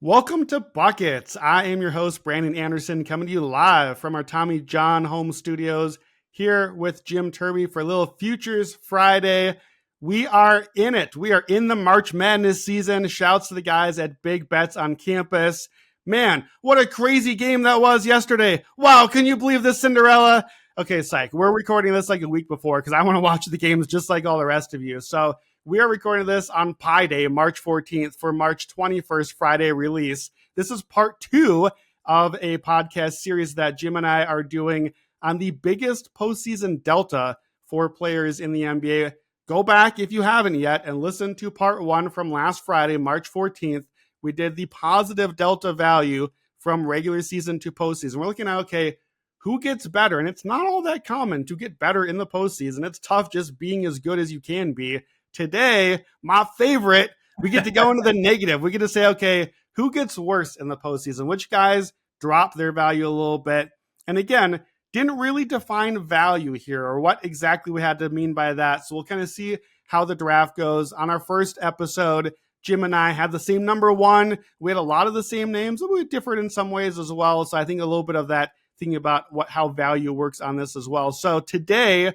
Welcome to Buckets. I am your host, Brandon Anderson, coming to you live from our Tommy John home studios here with Jim Turvey for a little Futures Friday. We are in it. We are in the March Madness season. Shouts to the guys at Big Bets on Campus. Man, what a crazy game that was yesterday. Wow, can you believe this, Cinderella? Okay, psych. We're recording this like a week before because I want to watch the games just like all the rest of you. So we are recording this on Pi Day, March 14th for March 21st Friday release. This is part 2 of a podcast series that Jim and I are doing on the biggest postseason delta for players in the NBA. Go back if you haven't yet and listen to part 1 from last Friday, March 14th. We did the positive delta value from regular season to postseason. We're looking at, okay, who gets better? And it's not all that common to get better in the postseason. It's tough just being as good as you can be. Today, my favorite, we get to go into the negative. We get to say, okay, who gets worse in the postseason? Which guys drop their value a little bit? And again, didn't really define value here or what exactly we had to mean by that. So we'll kind of see how the draft goes. On our first episode, Jim and I had the same number 1. We had a lot of the same names, but we differed in some ways as well. So I think a little bit of that thinking about how value works on this as well. So today,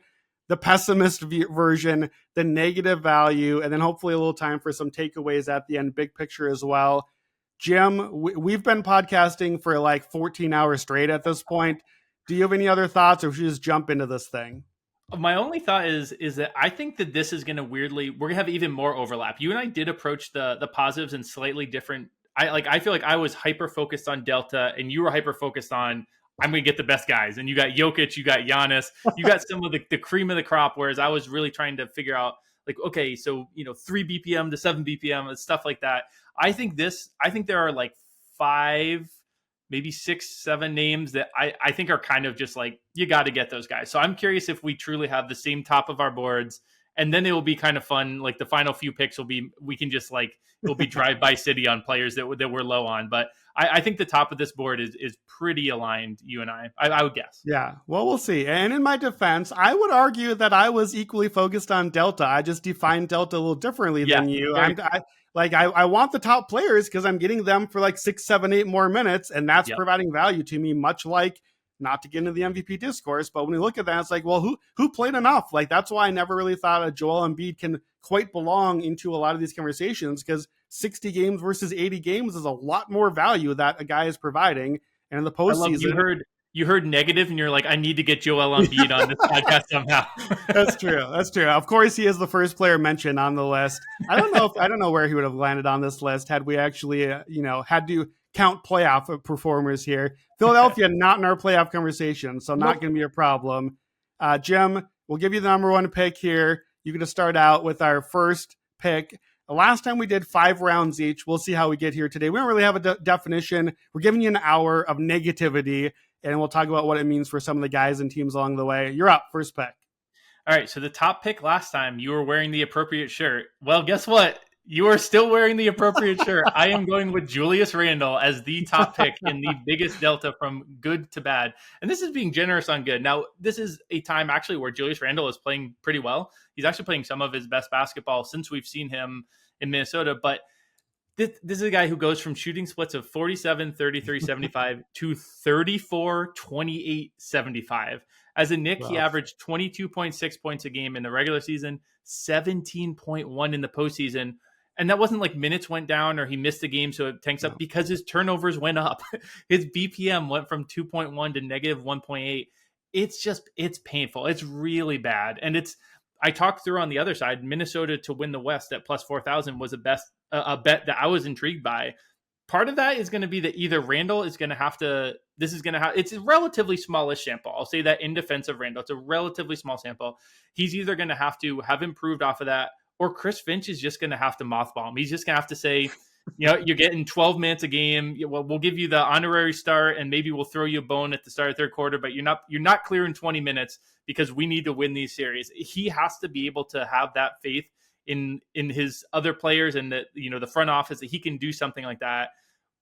the pessimist version, the negative value, and then hopefully a little time for some takeaways at the end, big picture as well. Jim, we've been podcasting for like 14 hours straight at this point. Do you have any other thoughts, or should we just jump into this thing? My only thought is that I think that this is going to we're going to have even more overlap. You and I did approach the positives in slightly different. I feel like I was hyper focused on Delta, and you were hyper focused on I'm going to get the best guys. And you got Jokic, you got Giannis, you got some of the cream of the crop. Whereas I was really trying to figure out, like, okay, so 3 BPM to 7 BPM and stuff like that. I think there are like 5, maybe 6, 7 names that I think are kind of just like, you got to get those guys. So I'm curious if we truly have the same top of our boards, and then it will be kind of fun. Like the final few picks will be, we can just like, it'll be drive by city on players that we're low on. But I think the top of this board is pretty aligned, you and I would guess. Yeah, well, we'll see. And in my defense, I would argue that I was equally focused on Delta. I just defined Delta a little differently than you. I want the top players because I'm getting them for like 6, 7, 8 more minutes, and that's providing value to me, much like, not to get into the MVP discourse, but when we look at that, it's like, well, who played enough? Like, that's why I never really thought a Joel Embiid can quite belong into a lot of these conversations, because 60 games versus 80 games is a lot more value that a guy is providing. And in the postseason, you heard negative and you're like, I need to get Joel Embiid on this podcast somehow. That's true. Of course, he is the first player mentioned on the list. I don't know where he would have landed on this list had we actually, had to count playoff performers here. Philadelphia, not in our playoff conversation, so not going to be a problem. Jim, we'll give you the number 1 pick here. You're going to start out with our first pick. Last time we did 5 rounds each. We'll see how we get here today. We don't really have a definition. We're giving you an hour of negativity, and we'll talk about what it means for some of the guys and teams along the way. You're up, first pick. All right, so the top pick last time, you were wearing the appropriate shirt. Well, guess what? You are still wearing the appropriate shirt. I am going with Julius Randle as the top pick in the biggest delta from good to bad. And this is being generous on good. Now, this is a time actually where Julius Randle is playing pretty well. He's actually playing some of his best basketball since we've seen him in Minnesota. But this is a guy who goes from shooting splits of 47, 33, 75 to 34, 28, 75. As a Knick, he averaged 22.6 points a game in the regular season, 17.1 in the postseason. And that wasn't like minutes went down or he missed a game, so it tanks up, because his turnovers went up. His BPM went from 2.1 to negative 1.8. It's painful. It's really bad. And I talked through on the other side, Minnesota to win the West at plus 4,000 was a bet that I was intrigued by. Part of that is going to be that either Randle is going to have to, it's a relatively smallish sample. I'll say that in defense of Randle, it's a relatively small sample. He's either going to have improved off of that, or Chris Finch is just going to have to mothball him. He's just going to have to say, you're getting 12 minutes a game. We'll give you the honorary start, and maybe we'll throw you a bone at the start of third quarter, but you're not clearing 20 minutes because we need to win these series. He has to be able to have that faith in his other players and the front office that he can do something like that.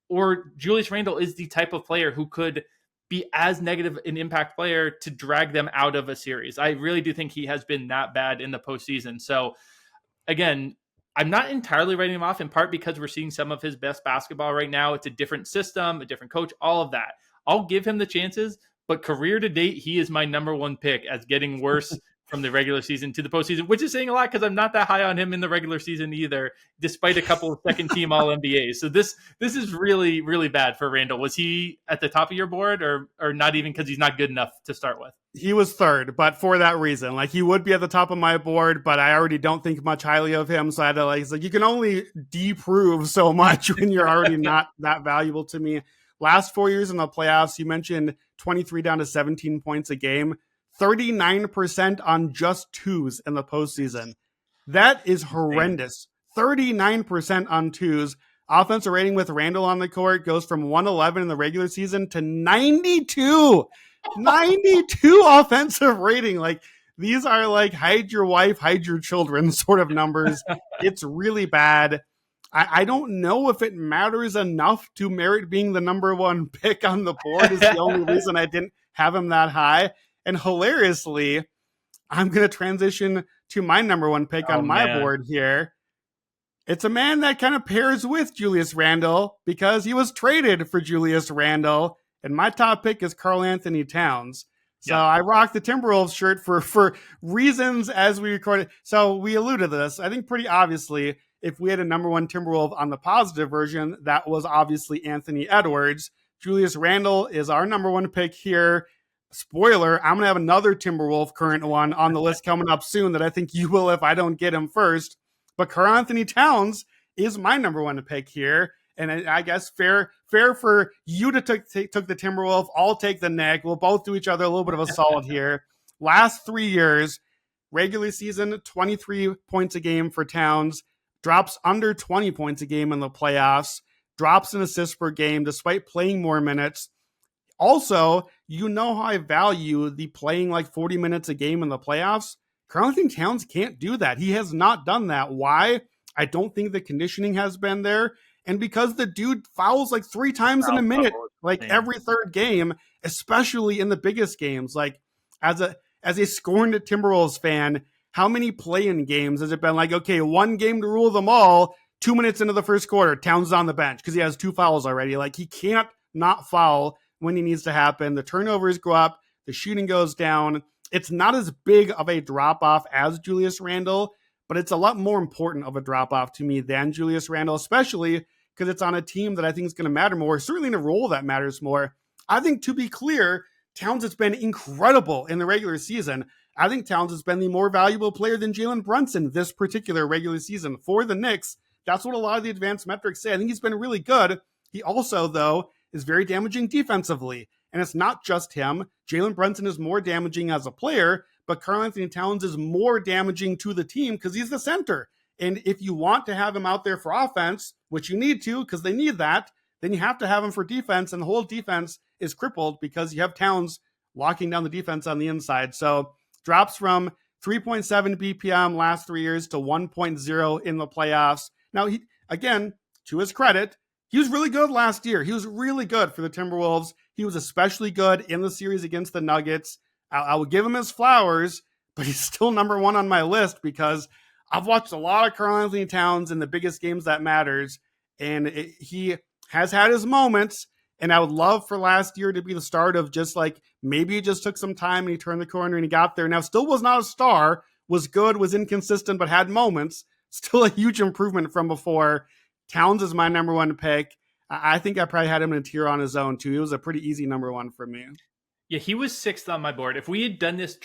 Or Julius Randle is the type of player who could be as negative an impact player to drag them out of a series. I really do think he has been that bad in the postseason. So again, I'm not entirely writing him off, in part because we're seeing some of his best basketball right now. It's a different system, a different coach, all of that. I'll give him the chances, but career to date, he is my number one pick as getting worse from the regular season to the postseason, which is saying a lot because I'm not that high on him in the regular season either, despite a couple of second team All NBAs. So this is really, really bad for Randle. Was he at the top of your board or not even because he's not good enough to start with? He was third, but for that reason, like he would be at the top of my board, but I already don't think much highly of him. So I had to it's like you can only deprove so much when you're already not that valuable to me. Last 4 years in the playoffs, you mentioned 23 down to 17 points a game, 39% on just twos in the postseason. That is horrendous. 39% on twos. Offensive rating with Randle on the court goes from 111 in the regular season to 92. 92 offensive rating. Like these are like hide your wife, hide your children sort of numbers. It's really bad. I don't know if it matters enough to merit being the number one pick on the board is the only reason I didn't have him that high. And hilariously, I'm going to transition to my number one pick on my board here. It's a man that kind of pairs with Julius Randle because he was traded for Julius Randle. And my top pick is Karl-Anthony Towns. So I rocked the Timberwolves shirt for reasons as we recorded. So we alluded to this. I think pretty obviously, if we had a number one Timberwolf on the positive version, that was obviously Anthony Edwards. Julius Randle is our number one pick here. Spoiler, I'm going to have another Timberwolf current one on the list coming up soon that I think you will if I don't get him first. But Karl-Anthony Towns is my number one pick here. And I guess fair for you to took the Timberwolf. I'll take the Knick. We'll both do each other a little bit of a solid here. Last 3 years, regular season, 23 points a game for Towns. Drops under 20 points a game in the playoffs. Drops an assist per game despite playing more minutes. Also, you know how I value the playing like 40 minutes a game in the playoffs. Karl-Anthony Towns can't do that. He has not done that. Why? I don't think the conditioning has been there. And because the dude fouls like 3 times in a minute, like every third game, especially in the biggest games. Like as a scorned Timberwolves fan, how many play-in games has it been like, okay, one game to rule them all, 2 minutes into the first quarter, Towns is on the bench because he has 2 fouls already. Like he can't not foul when he needs to happen. The turnovers go up, the shooting goes down. It's not as big of a drop-off as Julius Randle, but it's a lot more important of a drop-off to me than Julius Randle, especially because it's on a team that I think is going to matter more, certainly in a role that matters more. I think, to be clear, Towns has been incredible in the regular season. I think Towns has been the more valuable player than Jalen Brunson this particular regular season for the Knicks. That's what a lot of the advanced metrics say. I think he's been really good. He also, though, is very damaging defensively. And it's not just him. Jalen Brunson is more damaging as a player, but Karl-Anthony Towns is more damaging to the team because he's the center. And if you want to have him out there for offense, which you need to because they need that, then you have to have him for defense. And the whole defense is crippled because you have Towns locking down the defense on the inside. So drops from 3.7 BPM last 3 years to 1.0 in the playoffs. Now, he, again, to his credit, he was really good last year. He was really good for the Timberwolves. He was especially good in the series against the Nuggets. I will give him his flowers, but he's still number one on my list because I've watched a lot of Karl-Anthony Towns in the biggest games that matters, and he has had his moments, and I would love for last year to be the start of just like maybe he just took some time and he turned the corner and he got there. Now, still was not a star, was good, was inconsistent, but had moments. Still a huge improvement from before. Towns is my number one pick. I think I probably had him in a tier on his own, too. He was a pretty easy number one for me. Yeah, he was 6th on my board. If we had done this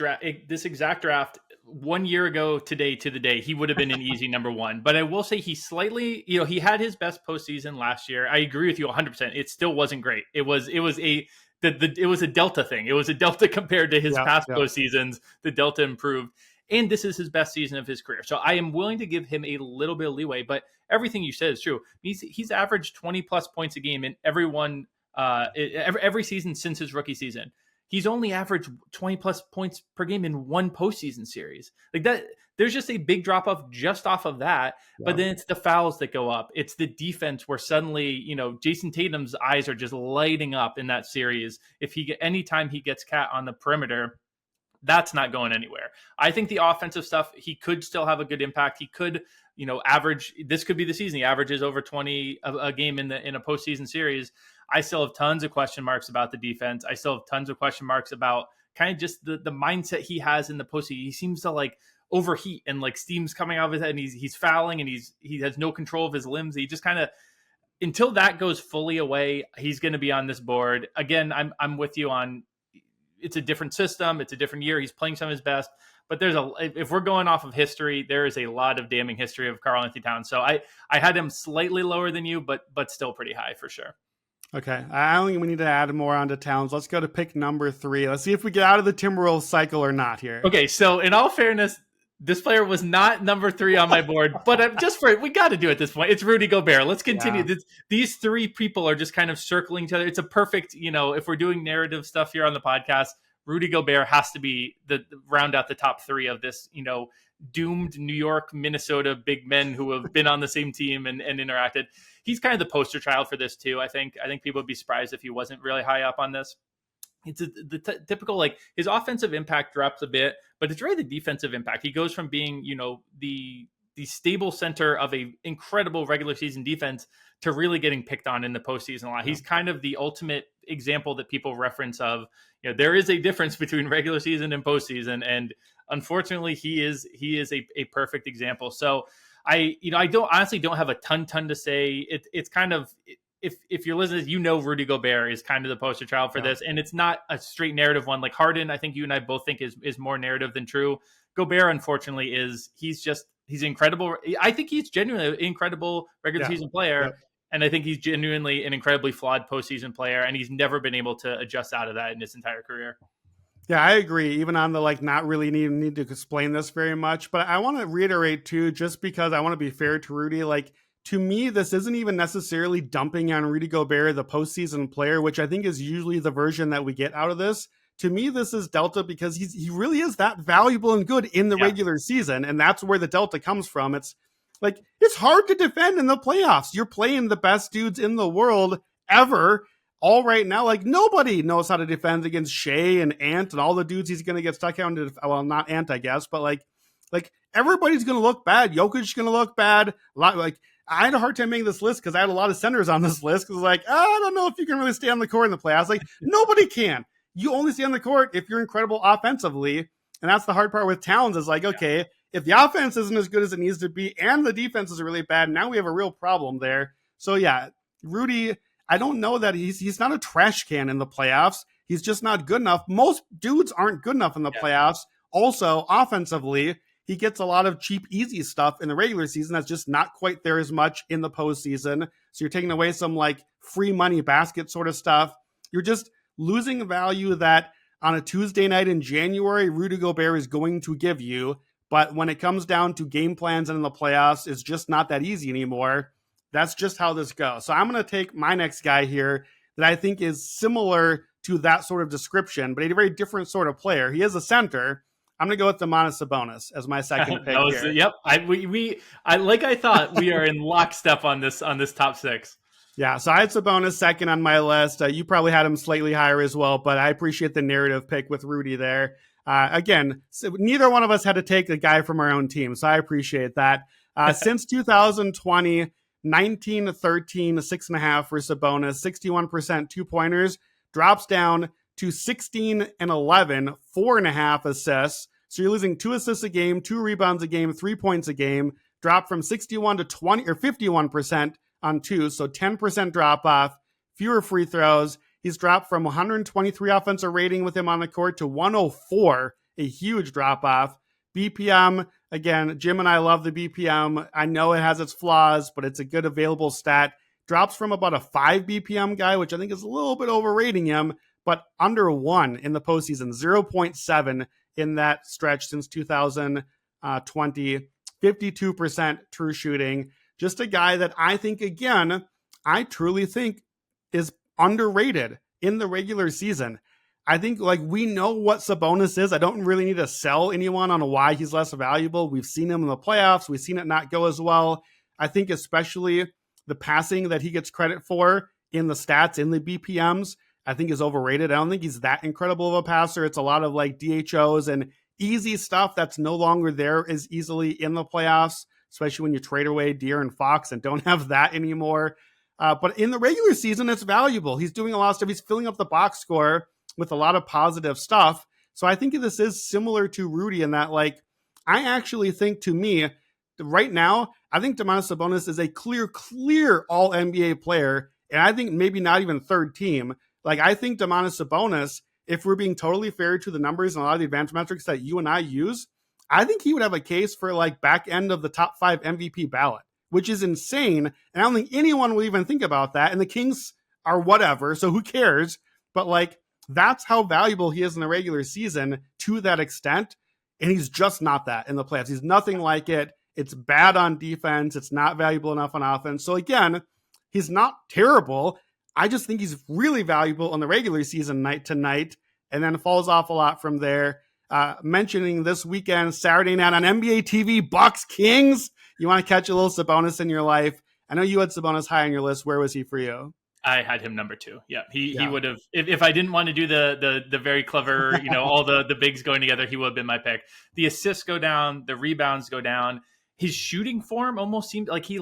exact draft 1 year ago today to the day, he would have been an easy number one. But I will say he slightly, he had his best postseason last year. I agree with you 100%. It still wasn't great. It was a delta thing. It was a delta compared to his past postseasons. The delta improved. And this is his best season of his career. So I am willing to give him a little bit of leeway, but everything you said is true. He's averaged 20 plus points a game in every season since his rookie season. He's only averaged 20 plus points per game in one postseason series. Like that, there's just a big drop off just off of that. Yeah. But then it's the fouls that go up. It's the defense where suddenly, Jason Tatum's eyes are just lighting up in that series. Anytime he gets Cat on the perimeter, that's not going anywhere. I think the offensive stuff, he could still have a good impact. He could, average. This could be the season. He averages over 20 a game in a postseason series. I still have tons of question marks about the defense. I still have tons of question marks about kind of just the mindset he has in the postseason. He seems to like overheat and like steam's coming out of his head, and he's fouling, and he has no control of his limbs. He just kind of, until that goes fully away, he's going to be on this board. Again, I'm with you on, it's a different system. It's a different year. He's playing some of his best, but if we're going off of history, there is a lot of damning history of Karl-Anthony Towns. So I had him slightly lower than you, but still pretty high for sure. Okay, I don't think we need to add more onto Towns. Let's go to pick number 3. Let's see if we get out of the Timberwolves cycle or not here. Okay, so in all fairness, this player was not number 3 on my board, but we got to do it at this point. It's Rudy Gobert. Let's continue. Yeah. These 3 people are just kind of circling each other. It's a perfect, if we're doing narrative stuff here on the podcast, Rudy Gobert has to be the round out the top 3 of this, doomed New York, Minnesota big men who have been on the same team and interacted. He's kind of the poster child for this too. I think people would be surprised if he wasn't really high up on this. It's the typical, like, his offensive impact drops a bit, but it's really the defensive impact. He goes from being, the stable center of a incredible regular season defense to really getting picked on in the postseason a lot. He's kind of the ultimate example that people reference of, there is a difference between regular season and postseason. And unfortunately he is a perfect example. So I honestly don't have a ton to say. It's kind of, if you're listening, Rudy Gobert is kind of the poster child for this, and it's not a straight narrative one. Like Harden, I think you and I both think is more narrative than true. Gobert, unfortunately, he's incredible. I think he's genuinely an incredible regular season player, and I think he's genuinely an incredibly flawed postseason player, and he's never been able to adjust out of that in his entire career. Yeah, I agree. Even on the not really need to explain this very much, but I want to reiterate too, just because I want to be fair to Rudy, to me, this isn't even necessarily dumping on Rudy Gobert, the postseason player, which I think is usually the version that we get out of this. To me, this is Delta because he really is that valuable and good in the regular season, and that's where the Delta comes from. It's it's hard to defend in the playoffs. You're playing the best dudes in the world ever all right now. Nobody knows how to defend against Shea and Ant and all the dudes he's going to get stuck out into. Well, not Ant, I guess, but everybody's going to look bad. Jokic's going to look bad. I had a hard time making this list because I had a lot of centers on this list because I don't know if you can really stay on the court in the playoffs. Nobody can. You only stay on the court if you're incredible offensively. And that's the hard part with Towns is okay, if the offense isn't as good as it needs to be and the defense is really bad, now we have a real problem there. So yeah, Rudy, I don't know that he's not a trash can in the playoffs. He's just not good enough. Most dudes aren't good enough in the playoffs. Also, offensively, he gets a lot of cheap, easy stuff in the regular season that's just not quite there as much in the postseason. So you're taking away some free money basket sort of stuff. You're just losing value that on a Tuesday night in January, Rudy Gobert is going to give you. But when it comes down to game plans and in the playoffs, it's just not that easy anymore. That's just how this goes. So I'm going to take my next guy here that I think is similar to that sort of description, but a very different sort of player. He is a center. I'm going to go with Domantas Sabonis as my second pick here. Yep. I thought we are in lockstep on this top 6. Yeah, so I had Sabonis second on my list. You probably had him slightly higher as well, but I appreciate the narrative pick with Rudy there. Again, so neither one of us had to take a guy from our own team, so I appreciate that. Since 2020, 19, 13, 6.5 for Sabonis, 61% two-pointers, drops down to 16 and 11, 4.5 assists. So you're losing 2 assists a game, 2 rebounds a game, 3 points a game, drop from 61 to 20 or 51% on 2. So 10% drop off, fewer free throws. He's dropped from 123 offensive rating with him on the court to 104, a huge drop off. BPM, again, Jim and I love the BPM. I know it has its flaws, but it's a good available stat. Drops from about a 5 BPM guy, which I think is a little bit overrating him, but under 1 in the postseason, 0.7 in that stretch since 2020, 52% true shooting. Just a guy that I think, again, I truly think is underrated in the regular season. I think we know what Sabonis is. I don't really need to sell anyone on why he's less valuable. We've seen him in the playoffs. We've seen it not go as well. I think especially the passing that he gets credit for in the stats, in the BPMs, I think is overrated. I don't think he's that incredible of a passer. It's a lot of DHOs and easy stuff that's no longer there as easily in the playoffs. especially when you trade away De'Aaron Fox and don't have that anymore. But in the regular season, it's valuable. He's doing a lot of stuff. He's filling up the box score with a lot of positive stuff. So I think this is similar to Rudy in that, like, I actually think, to me, right now, I think Domantas Sabonis is a clear all-NBA player, and I think maybe not even third team. Like, I think Domantas Sabonis, if we're being totally fair to the numbers and a lot of the advanced metrics that you and I use, I think he would have a case for, like, back end of the top 5 MVP ballot, which is insane. And I don't think anyone will even think about that. And the Kings are whatever, so who cares? But, like, that's how valuable he is in the regular season to that extent. And he's just not that in the playoffs. He's nothing like it. It's bad on defense. It's not valuable enough on offense. So again, he's not terrible. I just think he's really valuable in the regular season night to night, and then falls off a lot from there. Mentioning this weekend, Saturday night on NBA TV, Bucks Kings. You want to catch a little Sabonis in your life. I know you had Sabonis high on your list. Where was he for you? I had him number 2. Yeah, he would have, if I didn't want to do the very clever, all the bigs going together, he would have been my pick. The assists go down, the rebounds go down. His shooting form almost seemed like he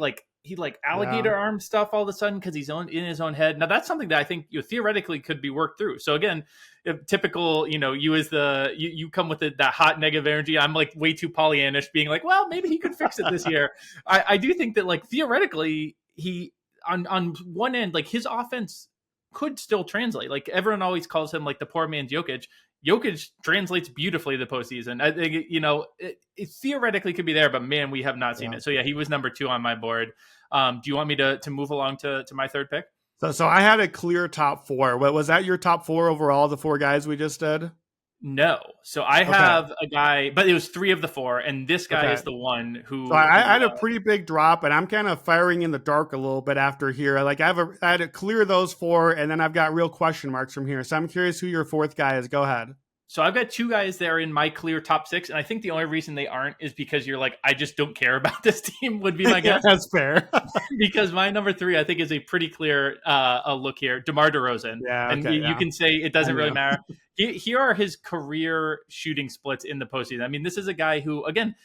alligator arm stuff all of a sudden because he's in his own head. Now that's something that I think theoretically could be worked through. So again, if typical, you as you come with that hot negative energy. I'm like way too Pollyannish, being like, well, maybe he could fix it this year. I do think that, like, theoretically he on one end, like, his offense could still translate. Like, everyone always calls him like the poor man's Jokic. Jokic translates beautifully the postseason. I think, it theoretically could be there, but man, we have not seen it. So yeah, he was number 2 on my board. Do you want me to move along to my third pick? So I had a clear top 4. What was that, your top 4 overall, the 4 guys we just did? No. So I have a guy, but it was 3 of the 4, and this guy is the one who. So I had a pretty big drop, and I'm kind of firing in the dark a little bit after here. Like, I had to clear those 4, and then I've got real question marks from here. So I'm curious who your 4th guy is. Go ahead. So I've got 2 guys that are in my clear top 6, and I think the only reason they aren't is because you're like, I just don't care about this team, would be my guess. That's fair. Because my number 3, I think, is a pretty clear look here. DeMar DeRozan. You can say it doesn't really matter. Here are his career shooting splits in the postseason. I mean, this is a guy who, again,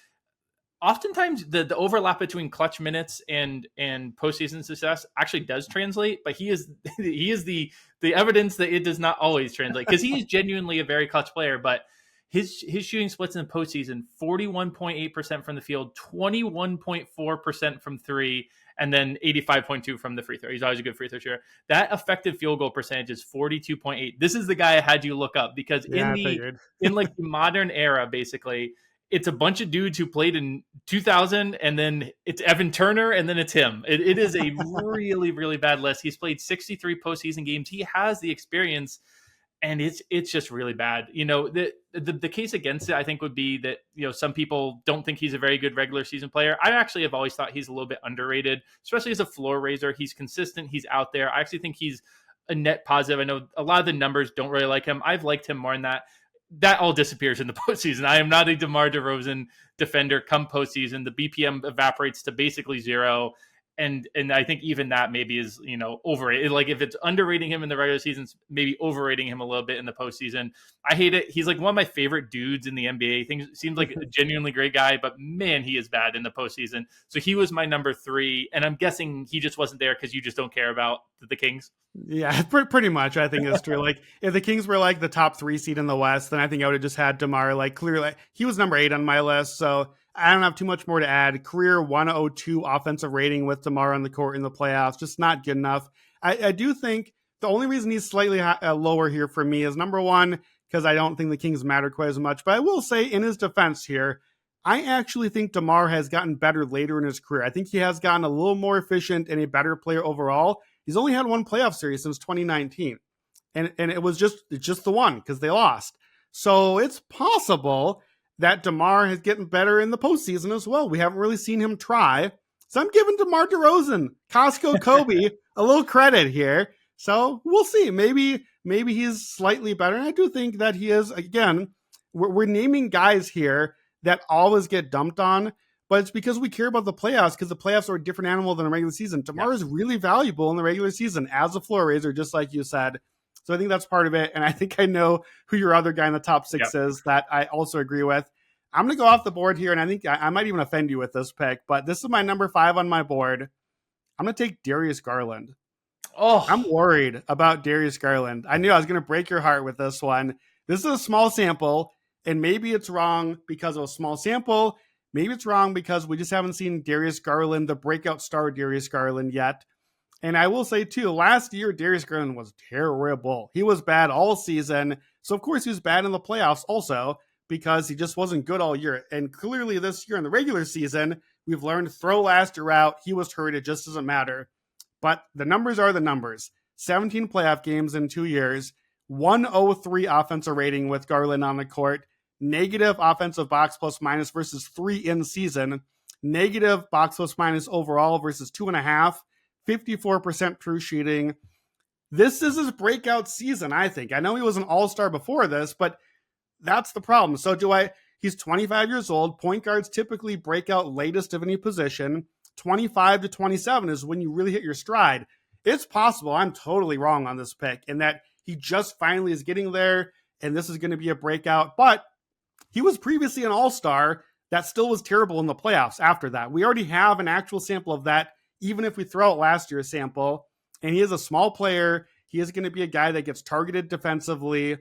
oftentimes the overlap between clutch minutes and postseason success actually does translate, but he is the evidence that it does not always translate, because he is genuinely a very clutch player. But his shooting splits in the postseason: 41.8% from the field, 21.4% from 3, and then 85.2 from the free throw. He's always a good free throw shooter. That effective field goal percentage is 42.8. This is the guy I had you look up, because in like the modern era, basically, it's a bunch of dudes who played in 2000, and then it's Evan Turner, and then it's him. It is a really, really bad list. He's played 63 postseason games. He has the experience, and it's just really bad. The case against it, I think, would be that, some people don't think he's a very good regular season player. I actually have always thought he's a little bit underrated, especially as a floor raiser. He's consistent. He's out there. I actually think he's a net positive. I know a lot of the numbers don't really like him. I've liked him more than that. That all disappears in the postseason. I am not a DeMar DeRozan defender come postseason. The BPM evaporates to basically 0. And I think even that maybe is, overrated. Like, if it's underrating him in the regular season, maybe overrating him a little bit in the postseason. I hate it. He's like one of my favorite dudes in the NBA. Seems like a genuinely great guy, but man, he is bad in the postseason. So he was my number 3, and I'm guessing he just wasn't there because you just don't care about the Kings. Yeah, pretty much. I think it's true. Like, if the Kings were like the top 3 seed in the West, then I think I would have just had DeMar. Like, clearly, he was number 8 on my list, so I don't have too much more to add. Career 102 offensive rating with DeMar on the court in the playoffs, just not good enough. I do think the only reason he's slightly lower here for me is, number 1, because I don't think the Kings matter quite as much. But I will say, in his defense here, I actually think DeMar has gotten better later in his career. I think he has gotten a little more efficient and a better player overall. He's only had 1 playoff series since 2019. And it was just the one, because they lost. So it's possible that DeMar is getting better in the postseason as well. We haven't really seen him try. So I'm giving DeMar DeRozan, Costco Kobe, a little credit here. So we'll see. Maybe he's slightly better. And I do think that he is. Again, we're naming guys here that always get dumped on, but it's because we care about the playoffs, because the playoffs are a different animal than a regular season. DeMar is really valuable in the regular season as a floor raiser, just like you said. So I think that's part of it. And I think I know who your other guy in the top 6 is that I also agree with. I'm going to go off the board here, and I think I might even offend you with this pick, but this is my number 5 on my board. I'm going to take Darius Garland. I'm Oh, worried about Darius Garland. I knew I was going to break your heart with this one. This is a small sample, and maybe it's wrong because of a small sample. Maybe it's wrong because we just haven't seen Darius Garland, the breakout star Darius Garland, yet. And I will say, too, last year, Darius Garland was terrible. He was bad all season. So, of course, he was bad in the playoffs also because he just wasn't good all year. And clearly this year in the regular season, we've learned throw last year out. He was hurt. It just doesn't matter. But the numbers are the numbers. 17 playoff games in 2 years, 103 offensive rating with Garland on the court, negative offensive box plus minus versus 3 in season, negative box plus minus overall versus 2.5, 54% true shooting. This is his breakout season, I think. I know he was an all-star before this, but that's the problem. So he's 25 years old. Point guards typically break out latest of any position. 25 to 27 is when you really hit your stride. It's possible I'm totally wrong on this pick and that he just finally is getting there and this is going to be a breakout. But he was previously an all-star that still was terrible in the playoffs after that. We already have an actual sample of that, even if we throw out last year's sample. And he is a small player. He is going to be a guy that gets targeted defensively.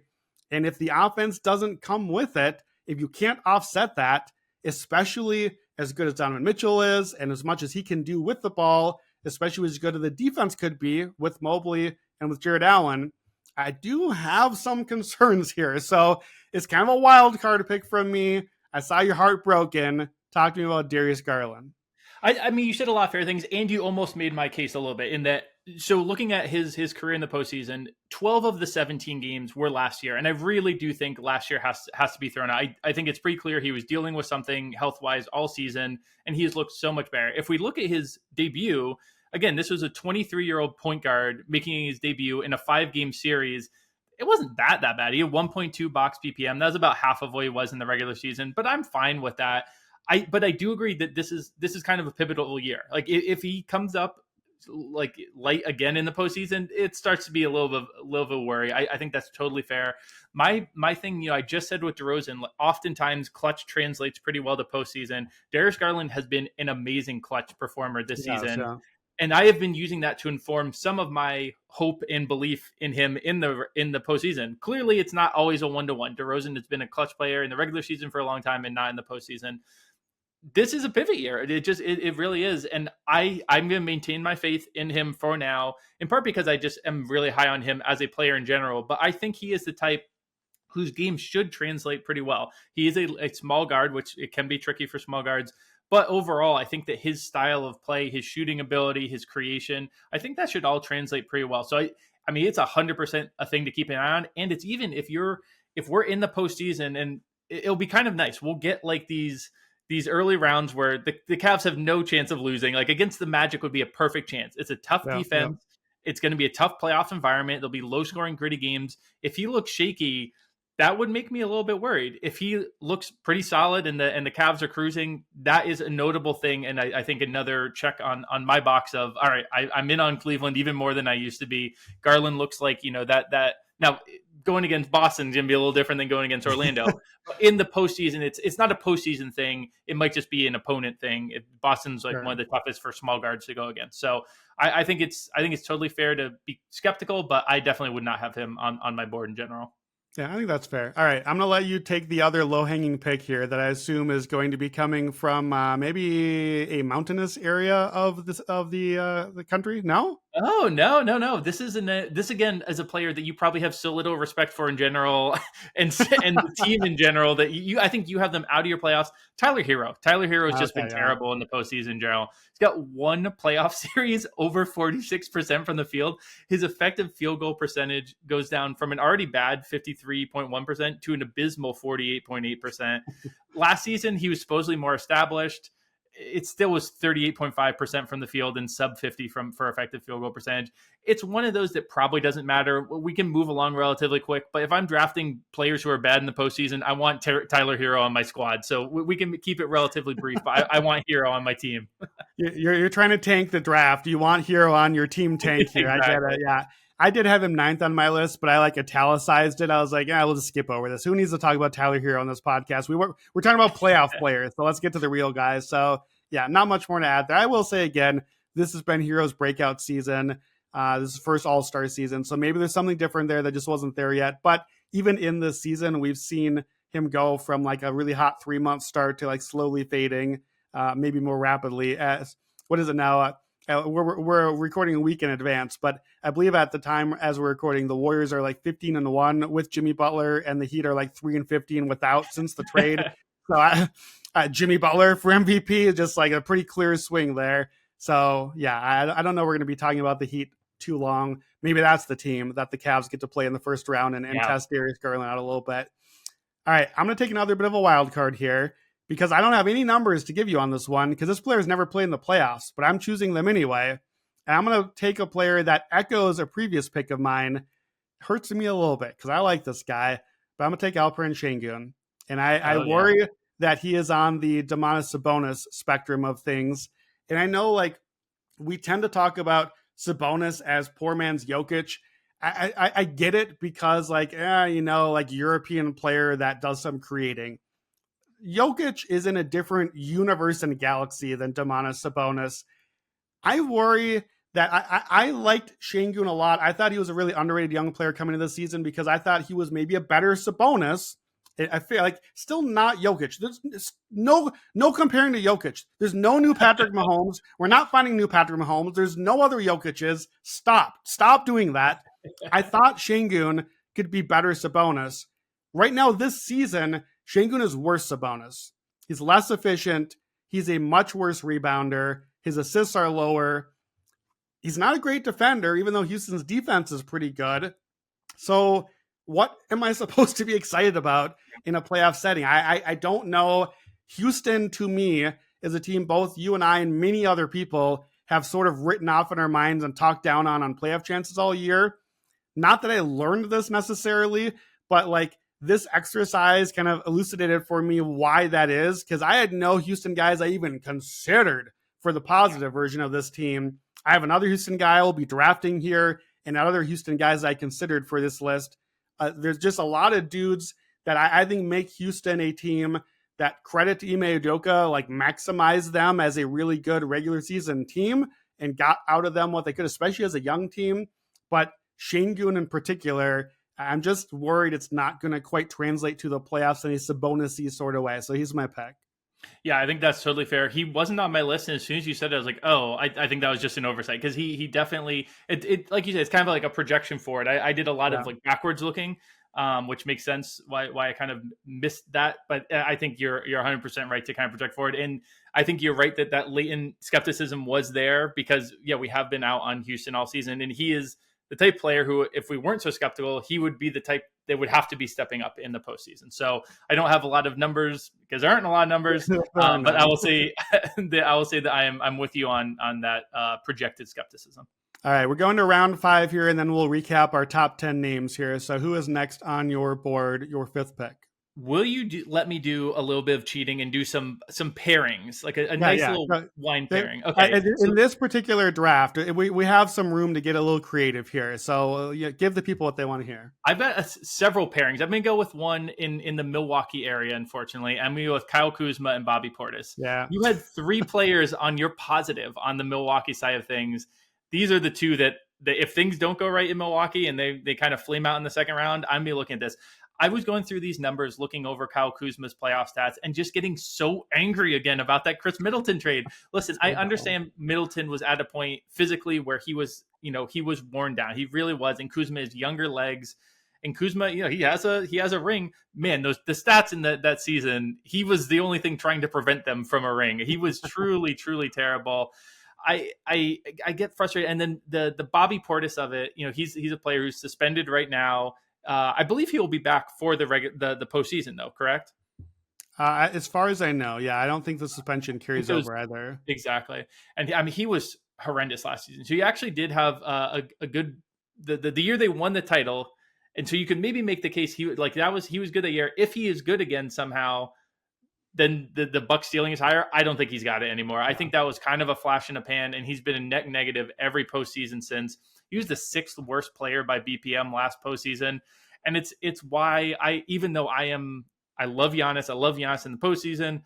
And if the offense doesn't come with it, if you can't offset that, especially as good as Donovan Mitchell is and as much as he can do with the ball, especially as good as the defense could be with Mobley and with Jared Allen, I do have some concerns here. So it's kind of a wild card to pick from me. I saw your heart broken. Talk to me about Darius Garland. I mean, you said a lot of fair things, and you almost made my case a little bit in that. So looking at his career in the postseason, 12 of the 17 games were last year, and I really do think last year has to be thrown out. I think it's pretty clear he was dealing with something health-wise all season, and he has looked so much better. If we look at his debut, again, this was a 23-year-old point guard making his debut in a 5-game series. It wasn't that bad. He had 1.2 box PPM. That was about half of what he was in the regular season, but I'm fine with that. But I do agree that this is kind of a pivotal year. Like if he comes up like light again in the postseason, it starts to be a little bit of a worry. I think that's totally fair. My thing, I just said with DeRozan, oftentimes clutch translates pretty well to postseason. Darius Garland has been an amazing clutch performer this season. Yeah. And I have been using that to inform some of my hope and belief in him in the postseason. Clearly, it's not always a 1-to-1. DeRozan has been a clutch player in the regular season for a long time and not in the postseason. This is a pivot year. It really is. And I'm going to maintain my faith in him for now, in part because I just am really high on him as a player in general. But I think he is the type whose game should translate pretty well. He is a small guard, which it can be tricky for small guards. But overall, I think that his style of play, his shooting ability, his creation, I think that should all translate pretty well. So I mean, it's 100% a thing to keep an eye on. And it's even if we're in the postseason, and it'll be kind of nice. We'll get like these early rounds where the Cavs have no chance of losing. Like against the Magic would be a perfect chance. It's a tough defense. Yeah. It's going to be a tough playoff environment. There'll be low scoring, gritty games. If he looks shaky, that would make me a little bit worried. If he looks pretty solid and the Cavs are cruising, that is a notable thing. And I think another check on my box of, all right, I'm in on Cleveland even more than I used to be. Garland looks like, that now going against Boston is going to be a little different than going against Orlando. But in the postseason, it's not a postseason thing. It might just be an opponent thing. Boston's like one of the toughest for small guards to go against. So I think it's totally fair to be skeptical, but I definitely would not have him on my board in general. Yeah, I think that's fair. All right, I'm going to let you take the other low-hanging pick here that I assume is going to be coming from maybe a mountainous area of the country. No? Oh, no. This again as a player that you probably have so little respect for in general, and the team in general that I think you have them out of your playoffs. Tyler Hero has just been terrible in the postseason in general. He's got one playoff series over 46% from the field. His effective field goal percentage goes down from an already bad 53.1% to an abysmal 48.8%. Last season, he was supposedly more established. It still was 38.5% from the field and sub 50 for effective field goal percentage. It's one of those that probably doesn't matter. We can move along relatively quick, but if I'm drafting players who are bad in the postseason, I want Tyler Hero on my squad. So we can keep it relatively brief, but I want Hero on my team. You're trying to tank the draft. You want Hero on your team tank here. Exactly. I get it. Yeah. I did have him ninth on my list, but I like italicized it. I was like, yeah, we'll just skip over this. Who needs to talk about Tyler Hero on this podcast? We're talking about playoff players, so let's get to the real guys. So yeah, not much more to add there. I will say again, this has been Hero's breakout season. This is first All-Star season, so maybe there's something different there that just wasn't there yet. But even in this season, we've seen him go from like a really hot 3-month start to like slowly fading, maybe more rapidly. As what is it now? We're recording a week in advance, but I believe at the time as we're recording, the Warriors are like 15-1 with Jimmy Butler, and the Heat are like 3-15 without since the trade. So Jimmy Butler for MVP is just like a pretty clear swing there. So yeah, I don't know. We're going to be talking about the Heat too long. Maybe that's the team that the Cavs get to play in the first round and test Darius Garland out a little bit. All right, I'm going to take another bit of a wild card here, because I don't have any numbers to give you on this one, because this player has never played in the playoffs, but I'm choosing them anyway. And I'm going to take a player that echoes a previous pick of mine. Hurts me a little bit because I like this guy, but I'm going to take Alperen Şengün. And I worry that he is on the Domantas Sabonis spectrum of things. And I know like we tend to talk about Sabonis as poor man's Jokic. I get it because like, like European player that does some creating. Jokic is in a different universe and galaxy than Domantas Sabonis. I worry that I liked Şengün a lot. I thought he was a really underrated young player coming into the season because I thought he was maybe a better Sabonis. I feel like still not Jokic. There's no comparing to Jokic. There's no new Patrick Mahomes. We're not finding new Patrick Mahomes. There's no other Jokic's. Stop doing that. I thought Şengün could be better Sabonis. Right now, this season, Şengün is worse Sabonis. He's less efficient. He's a much worse rebounder. His assists are lower. He's not a great defender, even though Houston's defense is pretty good. So what am I supposed to be excited about in a playoff setting? I don't know. Houston, to me, is a team both you and I and many other people have sort of written off in our minds and talked down on playoff chances all year. Not that I learned this necessarily, but like, this exercise kind of elucidated for me why that is, because I had no Houston guys I even considered for the positive version of this team. I have another Houston guy I will be drafting here and other Houston guys I considered for this list. There's just a lot of dudes that I think make Houston a team that, credit to Ime Udoka, like maximize them as a really good regular season team and got out of them what they could, especially as a young team. But Şengün in particular, I'm just worried it's not going to quite translate to the playoffs in a Sabonis-y sort of way. So he's my pick. Yeah, I think that's totally fair. He wasn't on my list, and as soon as you said it, I was like, oh, I think that was just an oversight, because he definitely, it like you said, it's kind of like a projection for it. I did a lot of like backwards looking, which makes sense why I kind of missed that. But I think you're 100% right to kind of project forward, and I think you're right that latent skepticism was there because we have been out on Houston all season, and he is the type player who, if we weren't so skeptical, he would be the type that would have to be stepping up in the postseason. So I don't have a lot of numbers because there aren't a lot of numbers, but I will say that I'm with you on that projected skepticism. All right, we're going to round 5 here, and then we'll recap our top 10 names here. So who is next on your board, your 5th pick? Will you let me do a little bit of cheating and do some pairings, like a nice little wine pairing? Okay. In this particular draft, we have some room to get a little creative here. So give the people what they want to hear. I've got several pairings. I'm going to go with one in the Milwaukee area, unfortunately. I'm going to go with Kyle Kuzma and Bobby Portis. Yeah. You had 3 players on your positive on the Milwaukee side of things. These are the 2 that if things don't go right in Milwaukee and they kind of flame out in the second round, I'm going to be looking at this. I was going through these numbers, looking over Kyle Kuzma's playoff stats, and just getting so angry again about that Chris Middleton trade. Listen, I understand Middleton was at a point physically where he was worn down. He really was. And Kuzma has younger legs. And Kuzma, he has a ring. Man, the stats in that season, he was the only thing trying to prevent them from a ring. He was truly, truly terrible. I get frustrated. And then the Bobby Portis of it, he's a player who's suspended right now. I believe he will be back for the postseason, though. Correct? As far as I know, yeah, I don't think the suspension carries over either. Exactly, and I mean he was horrendous last season. So he actually did have a good the year they won the title, and so you can maybe make the case he was good that year. If he is good again somehow, then the Bucks ceiling is higher. I don't think he's got it anymore. I think that was kind of a flash in the pan, and he's been a net negative every postseason since. He was the 6th worst player by BPM last postseason. And it's why even though I love Giannis, I love Giannis in the postseason.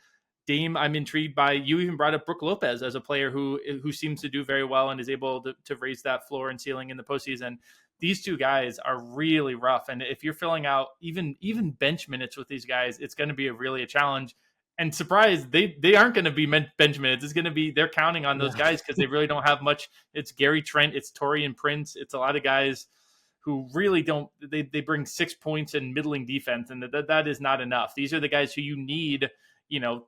Dame, I'm intrigued by. You even brought up Brook Lopez as a player who seems to do very well and is able to raise that floor and ceiling in the postseason. These two guys are really rough. And if you're filling out even bench minutes with these guys, it's going to be really a challenge. And surprise, they aren't going to be bench minutes. It's going to be, they're counting on those guys because they really don't have much. It's Gary Trent, it's Taurean Prince. It's a lot of guys who really don't, they bring 6 points and middling defense. And that is not enough. These are the guys who you need,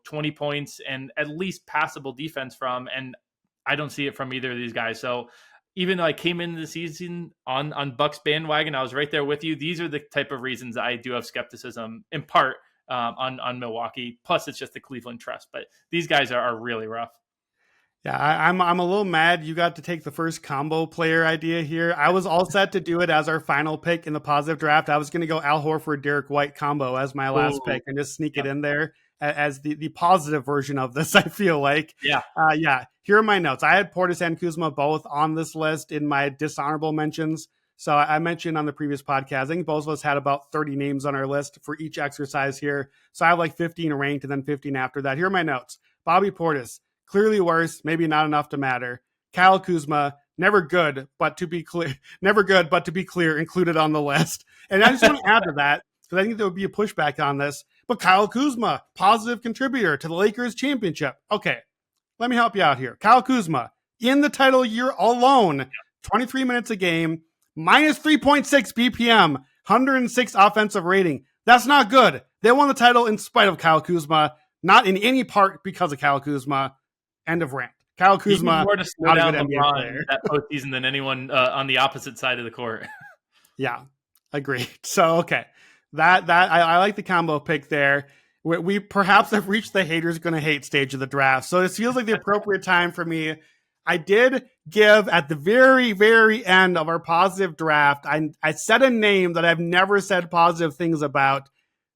20 points and at least passable defense from. And I don't see it from either of these guys. So even though I came into the season on Bucks bandwagon, I was right there with you. These are the type of reasons I do have skepticism in part on Milwaukee. Plus it's just the Cleveland trust, but these guys are really rough. Yeah, I'm a little mad you got to take the first combo player idea here. I was all set to do it as our final pick in the positive draft. I was going to go Al Horford, Derek White combo as my last pick and just sneak it in there as the positive version of this, I feel like. Yeah. Here are my notes. I had Portis and Kuzma both on this list in my dishonorable mentions. So I mentioned on the previous podcast, I think both of us had about 30 names on our list for each exercise here. So I have like 15 ranked and then 15 after that. Here are my notes. Bobby Portis, clearly worse, maybe not enough to matter. Kyle Kuzma, never good, but to be clear, included on the list. And I just want to add to that, because I think there would be a pushback on this. But Kyle Kuzma, positive contributor to the Lakers championship. Okay, let me help you out here. Kyle Kuzma, in the title year alone, 23 minutes a game, minus 3.6 BPM, 106 offensive rating. That's not good. They won the title in spite of Kyle Kuzma, not in any part because of Kyle Kuzma. End of rant. Kyle Kuzma, more to slow down LeBron that postseason than anyone on the opposite side of the court. Yeah, agreed. So, okay. That I like the combo pick there. We perhaps have reached the haters going to hate stage of the draft. So this feels like the appropriate time for me. I did give at the very, very end of our positive draft, I said a name that I've never said positive things about.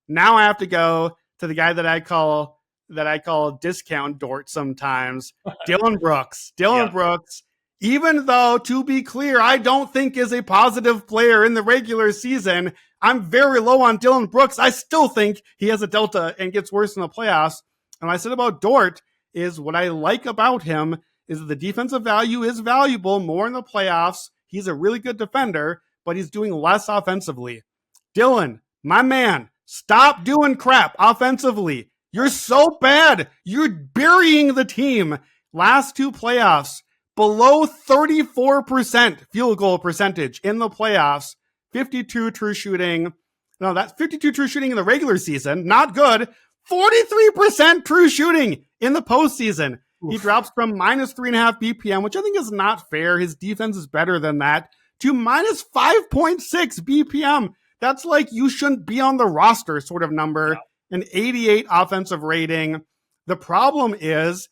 Now I have to go to the guy that I call discount Dort sometimes, Dillon Brooks. Brooks, even though, to be clear, I don't think is a positive player in the regular season, I'm very low on Dillon Brooks. I still think he has a delta and gets worse in the playoffs. And what I said about Dort is what I like about him is that the defensive value is valuable more in the playoffs. He's a really good defender, but he's doing less offensively. Dillon, my man, stop doing crap offensively. You're so bad. You're burying the team. Last two playoffs, below 34% field goal percentage in the playoffs, 52 true shooting. No, that's 52 true shooting in the regular season. Not good. 43% true shooting in the postseason. Oof. He drops from minus 3.5 BPM, which I think is not fair. His defense is better than that, to minus 5.6 BPM. That's like you shouldn't be on the roster sort of number. Yeah. An 88 offensive rating. The problem is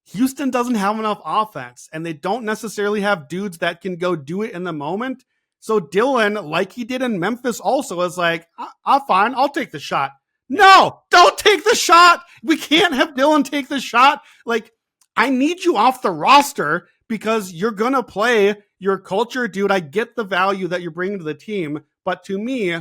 Houston doesn't have enough offense, and they don't necessarily have dudes that can go do it in the moment. So Dillon, like he did in Memphis also, is like, I'm fine, I'll take the shot. No, don't take the shot. We can't have Dillon take the shot. Like, I need you off the roster because you're going to play your culture, dude. I get the value that you're bringing to the team, but to me,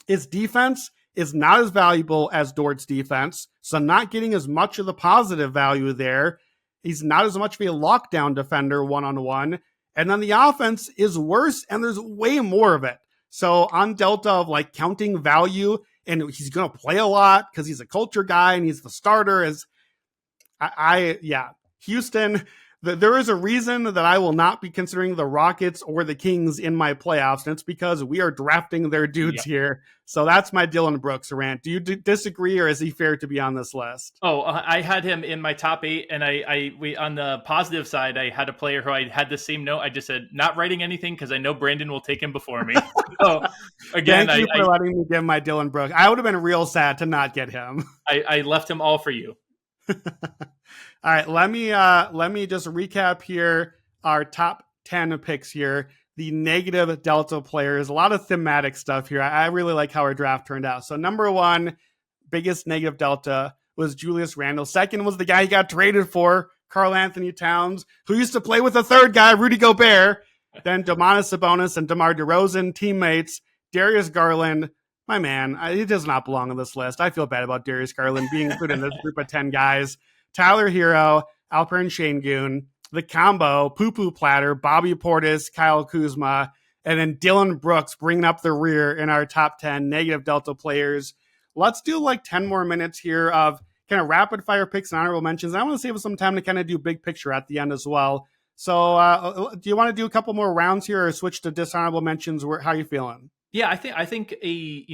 his defense is not as valuable as Dort's defense, so not getting as much of the positive value there. He's not as much of a lockdown defender one-on-one, and then the offense is worse, and there's way more of it. So on Delta of like counting value, and he's going to play a lot because he's a culture guy and he's the starter. Houston, there is a reason that I will not be considering the Rockets or the Kings in my playoffs, and it's because we are drafting their dudes here. So that's my Dillon Brooks rant. Do you disagree, or is he fair to be on this list? Oh, I had him in my top 8, and we on the positive side, I had a player who I had the same note. I just said, not writing anything because I know Brandon will take him before me. So again, thank you for letting me give my Dillon Brooks. I would have been real sad to not get him. I left him all for you. All right, let me just recap here our top 10 picks here. The negative Delta players, a lot of thematic stuff here. I really like how our draft turned out. So number 1, biggest negative Delta was Julius Randle. Second was the guy he got traded for, Karl Anthony Towns, who used to play with the third guy, Rudy Gobert. Then Domantas Sabonis and DeMar DeRozan, teammates. Darius Garland, my man, he does not belong on this list. I feel bad about Darius Garland being included in this group of 10 guys. Tyler Hero, Alperen Şengün, the combo, Poo Poo Platter, Bobby Portis, Kyle Kuzma, and then Dylan Brooks bringing up the rear in our top 10 negative delta players. Let's do like 10 more minutes here of kind of rapid fire picks and honorable mentions. And I want to save us some time to kind of do big picture at the end as well. So do you want to do a couple more rounds here or switch to dishonorable mentions? How are you feeling? Yeah, I think we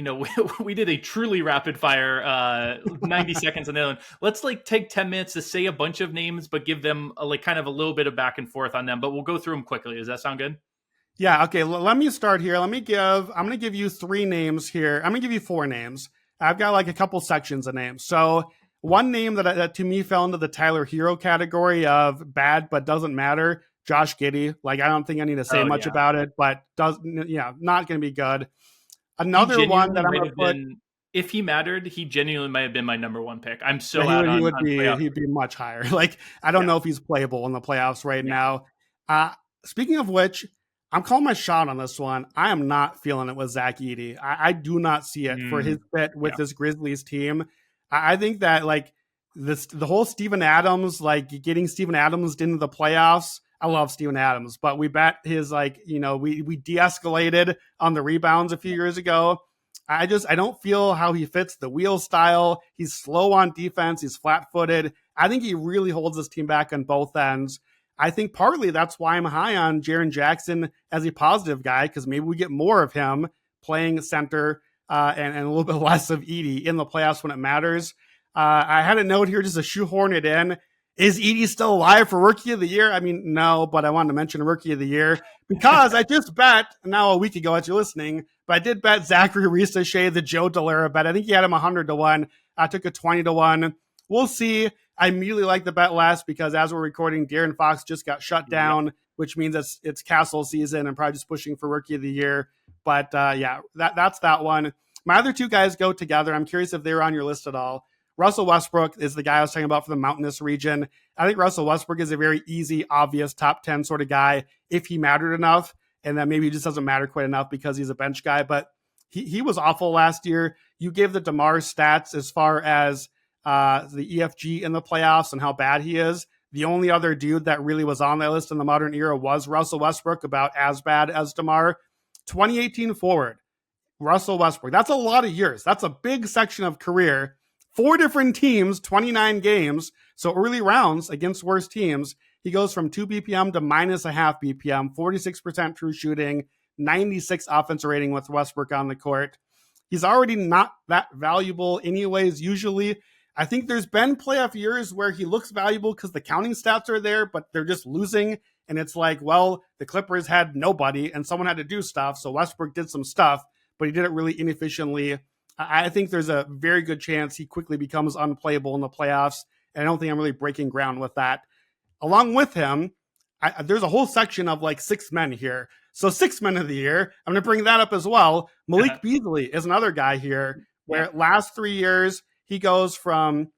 did a truly rapid fire 90 seconds on that one. Let's like take 10 minutes to say a bunch of names, but give them like kind of a little bit of back and forth on them. But we'll go through them quickly. Does that sound good? Yeah. Okay. Let me start here. I'm going to give you 3 names here. I'm going to give you 4 names. I've got like a couple sections of names. So one name that to me fell into the Tyler Hero category of bad but doesn't matter. Josh Giddey. Like, I don't think I need to say much about it, but not going to be good. Another one that I'm going to put. If he mattered, he genuinely might have been my number 1 pick. I'm so out on he'd be much higher. Like, I don't know if he's playable in the playoffs right now. Speaking of which, I'm calling my shot on this one. I am not feeling it with Zach Edey. I do not see it for his fit with this Grizzlies team. I think that like the whole Steven Adams, like getting Steven Adams into the playoffs. I love Steven Adams, but we bet his we de-escalated on the rebounds a few years ago. I don't feel how he fits the wheel style. He's slow on defense. He's flat-footed. I think he really holds this team back on both ends. I think partly that's why I'm high on Jaren Jackson as a positive guy, because maybe we get more of him playing center and a little bit less of Edey in the playoffs when it matters. I had a note here just to shoehorn it in. Is Edey still alive for Rookie of the Year? I mean, no, but I wanted to mention Rookie of the Year because I just bet, now a week ago as you're listening, but I did bet Zachary Risacher, the Joe Delera bet. I think he had him 100-1. I took a 20-1. We'll see. I immediately like the bet less because as we're recording, De'Aaron Fox just got shut down, which means it's Castle season and probably just pushing for Rookie of the Year. But that's that one. My other 2 guys go together. I'm curious if they were on your list at all. Russell Westbrook is the guy I was talking about for the mountainous region. I think Russell Westbrook is a very easy, obvious top 10 sort of guy if he mattered enough, and then maybe he just doesn't matter quite enough because he's a bench guy. But he was awful last year. You gave the DeMar stats as far as the EFG in the playoffs and how bad he is. The only other dude that really was on that list in the modern era was Russell Westbrook, about as bad as DeMar. 2018 forward, Russell Westbrook. That's a lot of years. That's a big section of career. 4 different teams, 29 games. So early rounds against worse teams. He goes from 2 BPM to -0.5 BPM, 46% true shooting, 96 offensive rating with Westbrook on the court. He's already not that valuable anyways, usually. I think there's been playoff years where he looks valuable because the counting stats are there, but they're just losing. And it's like, well, the Clippers had nobody and someone had to do stuff. So Westbrook did some stuff, but he did it really inefficiently. I think there's a very good chance he quickly becomes unplayable in the playoffs. And I don't think I'm really breaking ground with that. Along with him, there's a whole section of like 6 men here. So 6 men of the year, I'm going to bring that up as well. Malik Beasley is another guy here where last 3 years, he goes from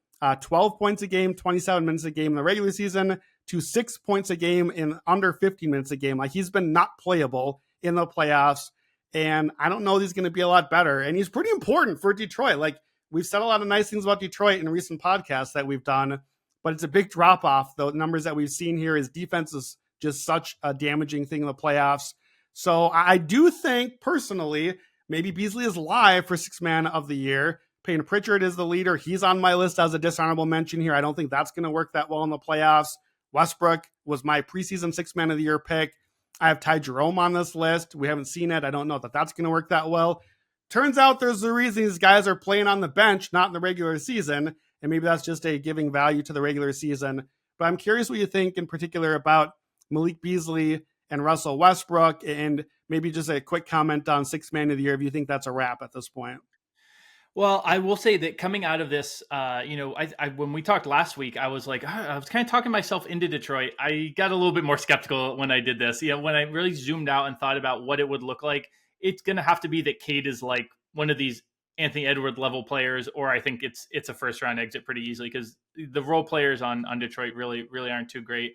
12 points a game, 27 minutes a game in the regular season to 6 points a game in under 15 minutes a game. Like he's been not playable in the playoffs. And I don't know if he's going to be a lot better. And he's pretty important for Detroit. Like we've said a lot of nice things about Detroit in recent podcasts that we've done, but it's a big drop off. The numbers that we've seen here, his defense is just such a damaging thing in the playoffs. So I do think personally, maybe Beasley is live for 6 man of the year. Payne Pritchard is the leader. He's on my list as a dishonorable mention here. I don't think that's going to work that well in the playoffs. Westbrook was my preseason 6 man of the year pick. I have Ty Jerome on this list. We haven't seen it. I don't know that that's going to work that well. Turns out there's a reason these guys are playing on the bench, not in the regular season. And maybe that's just a giving value to the regular season. But I'm curious what you think in particular about Malik Beasley and Russell Westbrook, and maybe just a quick comment on 6 man of the year if you think that's a wrap at this point. Well, I will say that coming out of this, when we talked last week, I was like, I was kind of talking myself into Detroit. I got a little bit more skeptical when I did this. When I really zoomed out and thought about what it would look like, it's going to have to be that Cade is like one of these Anthony Edwards level players, or I think it's a first round exit pretty easily because the role players on Detroit really aren't too great.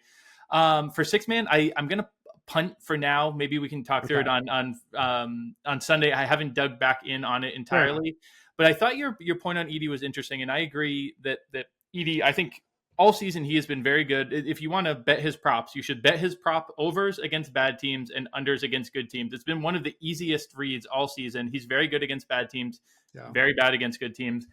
For 6 man, I'm going to punt for now. Maybe we can talk through it on Sunday. I haven't dug back in on it entirely, but I thought your point on Edey was interesting, and I agree that Edey, I think all season he has been very good. If you want to bet his props, you should bet his prop overs against bad teams and unders against good teams. It's been one of the easiest reads all season. He's very good against bad teams, very bad against good teams.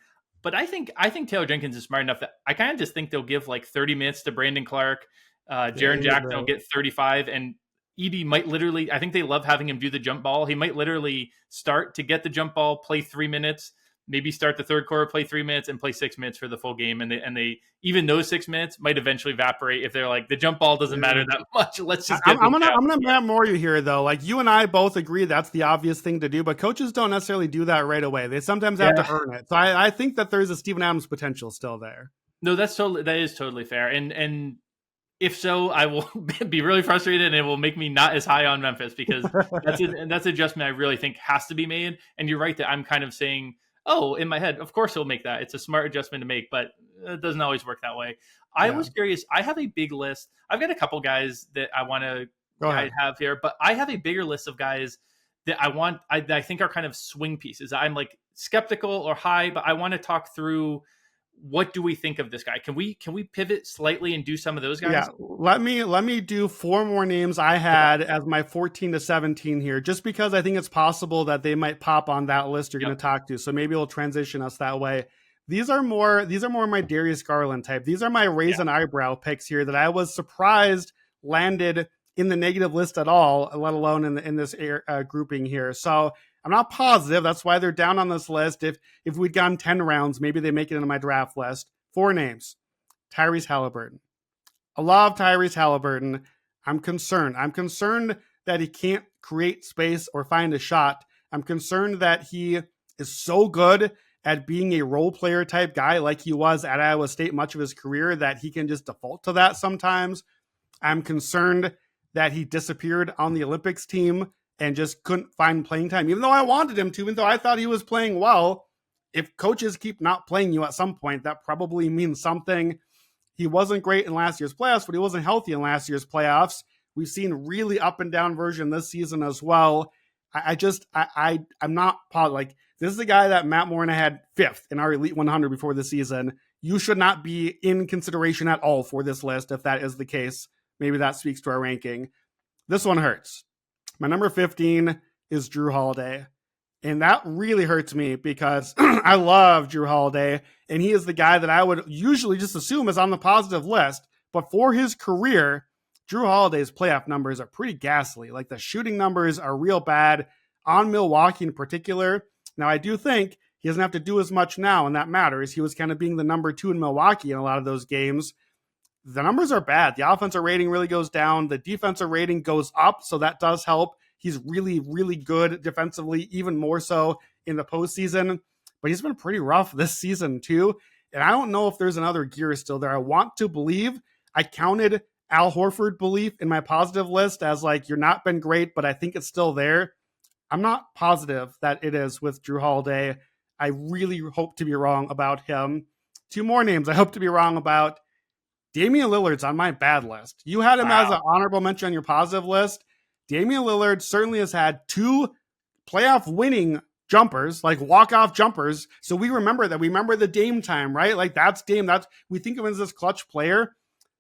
But I think Taylor Jenkins is smart enough that I kind of just think they'll give like 30 minutes to Brandon Clark. Jaren Jackson will get 35, and Edey might literally, I think they love having him do the jump ball. He might literally start to get the jump ball, play 3 minutes, maybe start the third quarter, play 3 minutes, and play 6 minutes for the full game. And they even those 6 minutes might eventually evaporate if they're like, the jump ball doesn't matter that much. Let's just get I'm gonna Matt Moore you here though. Like, you and I both agree that's the obvious thing to do, but coaches don't necessarily do that right away. They sometimes have to earn it. So I think that there's a Steven Adams potential still there. No, that is totally fair. And if so, I will be really frustrated, and it will make me not as high on Memphis, because that's an adjustment I really think has to be made. And you're right that I'm kind of saying, oh, in my head, of course he'll make that. It's a smart adjustment to make, but it doesn't always work that way. I was curious. I have a big list. I've got a couple guys that I want to have here, but I have a bigger list of guys that I think are kind of swing pieces. I'm like skeptical or high, but I want to talk through, what do we think of this guy? Can we pivot slightly and do some of those guys? Yeah, let me do 4 more names I had as my 14 to 17 here, just because I think it's possible that they might pop on that list you're going to talk to. So maybe it'll transition us that way. These are more my Darius Garland type. These are my raise an eyebrow picks here that I was surprised landed in the negative list at all, let alone in this grouping here. So I'm not positive. That's why they're down on this list. If we'd gone 10 rounds, maybe they make it into my draft list. 4 names. Tyrese Halliburton. I love Tyrese Halliburton. I'm concerned. I'm concerned that he can't create space or find a shot. I'm concerned that he is so good at being a role player type guy like he was at Iowa State much of his career that he can just default to that sometimes. I'm concerned that he disappeared on the Olympics team and just couldn't find playing time, even though I wanted him to, even though I thought he was playing well. If coaches keep not playing you at some point, that probably means something. He wasn't great in last year's playoffs, but he wasn't healthy in last year's playoffs. We've seen really up and down version this season as well. I'm not like, this is the guy that Matt Moore and I had 5th in our Elite 100 before the season. You should not be in consideration at all for this list. If that is the case, maybe that speaks to our ranking. This one hurts. My number 15 is Jrue Holiday. And that really hurts me because I love Jrue Holiday, and he is the guy that I would usually just assume is on the positive list. But for his career, Jrue Holiday's playoff numbers are pretty ghastly. Like, the shooting numbers are real bad on Milwaukee in particular. Now, I do think he doesn't have to do as much now, and that matters. He was kind of being the number 2 in Milwaukee in a lot of those games. The numbers are bad. The offensive rating really goes down. The defensive rating goes up, so that does help. He's really, really good defensively, even more so in the postseason. But he's been pretty rough this season, too. And I don't know if there's another gear still there. I want to believe. I counted Al Horford belief in my positive list as like, you're not been great, but I think it's still there. I'm not positive that it is with Jrue Holiday. I really hope to be wrong about him. 2 more names I hope to be wrong about. Damian Lillard's on my bad list. You had him as an honorable mention on your positive list. Damian Lillard certainly has had 2 playoff winning jumpers, like walk-off jumpers. So we remember that. We remember the Dame time, right? Like, that's Dame. We think of him as this clutch player.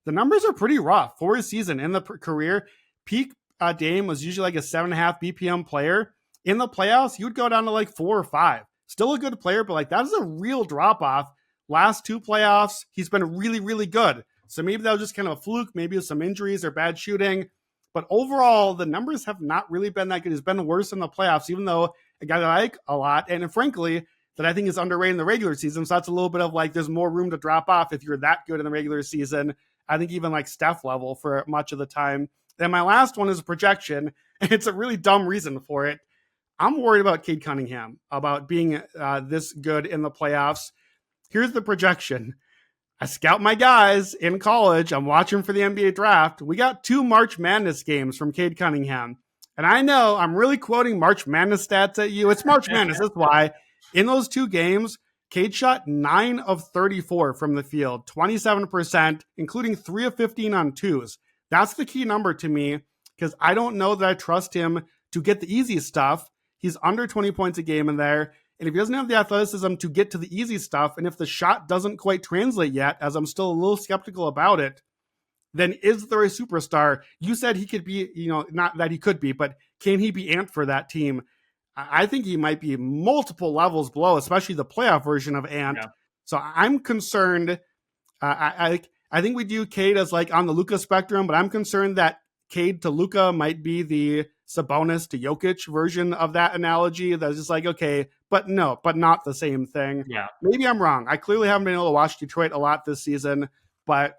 The numbers are pretty rough for his season in the career. Peak Dame was usually like a 7.5 BPM player. In the playoffs, he would go down to like 4 or 5. Still a good player, but like, that is a real drop-off. Last 2 playoffs, he's been really, really good. So maybe that was just kind of a fluke, maybe with some injuries or bad shooting. But overall, the numbers have not really been that good. It's been worse in the playoffs, even though a guy that I like a lot, and frankly, that I think is underrated in the regular season. So that's a little bit of like, there's more room to drop off if you're that good in the regular season. I think even like Steph level for much of the time. Then my last one is a projection, and it's a really dumb reason for it. I'm worried about Cade Cunningham, about being this good in the playoffs. Here's the projection. I scout my guys in college. I'm watching for the NBA draft. We got 2 March Madness games from Cade Cunningham. And I know I'm really quoting March Madness stats at you. It's March Madness. That's why. In those 2 games, Cade shot 9 of 34 from the field, 27%, including 3 of 15 on twos. That's the key number to me. because I don't know that I trust him to get the easy stuff. He's under 20 points a game in there. And if he doesn't have the athleticism to get to the easy stuff, and if the shot doesn't quite translate yet, as I'm still a little skeptical about it, then is there a superstar? You said he could be, not that he could be, but can he be Ant for that team? I think he might be multiple levels below, especially the playoff version of Ant. Yeah. So I'm concerned. I think we do Cade as like on the Luka spectrum, but I'm concerned that Cade to Luka might be the Sabonis to Jokic version of that analogy. That's just like, okay, but not the same thing. Yeah. Maybe I'm wrong. I clearly haven't been able to watch Detroit a lot this season, but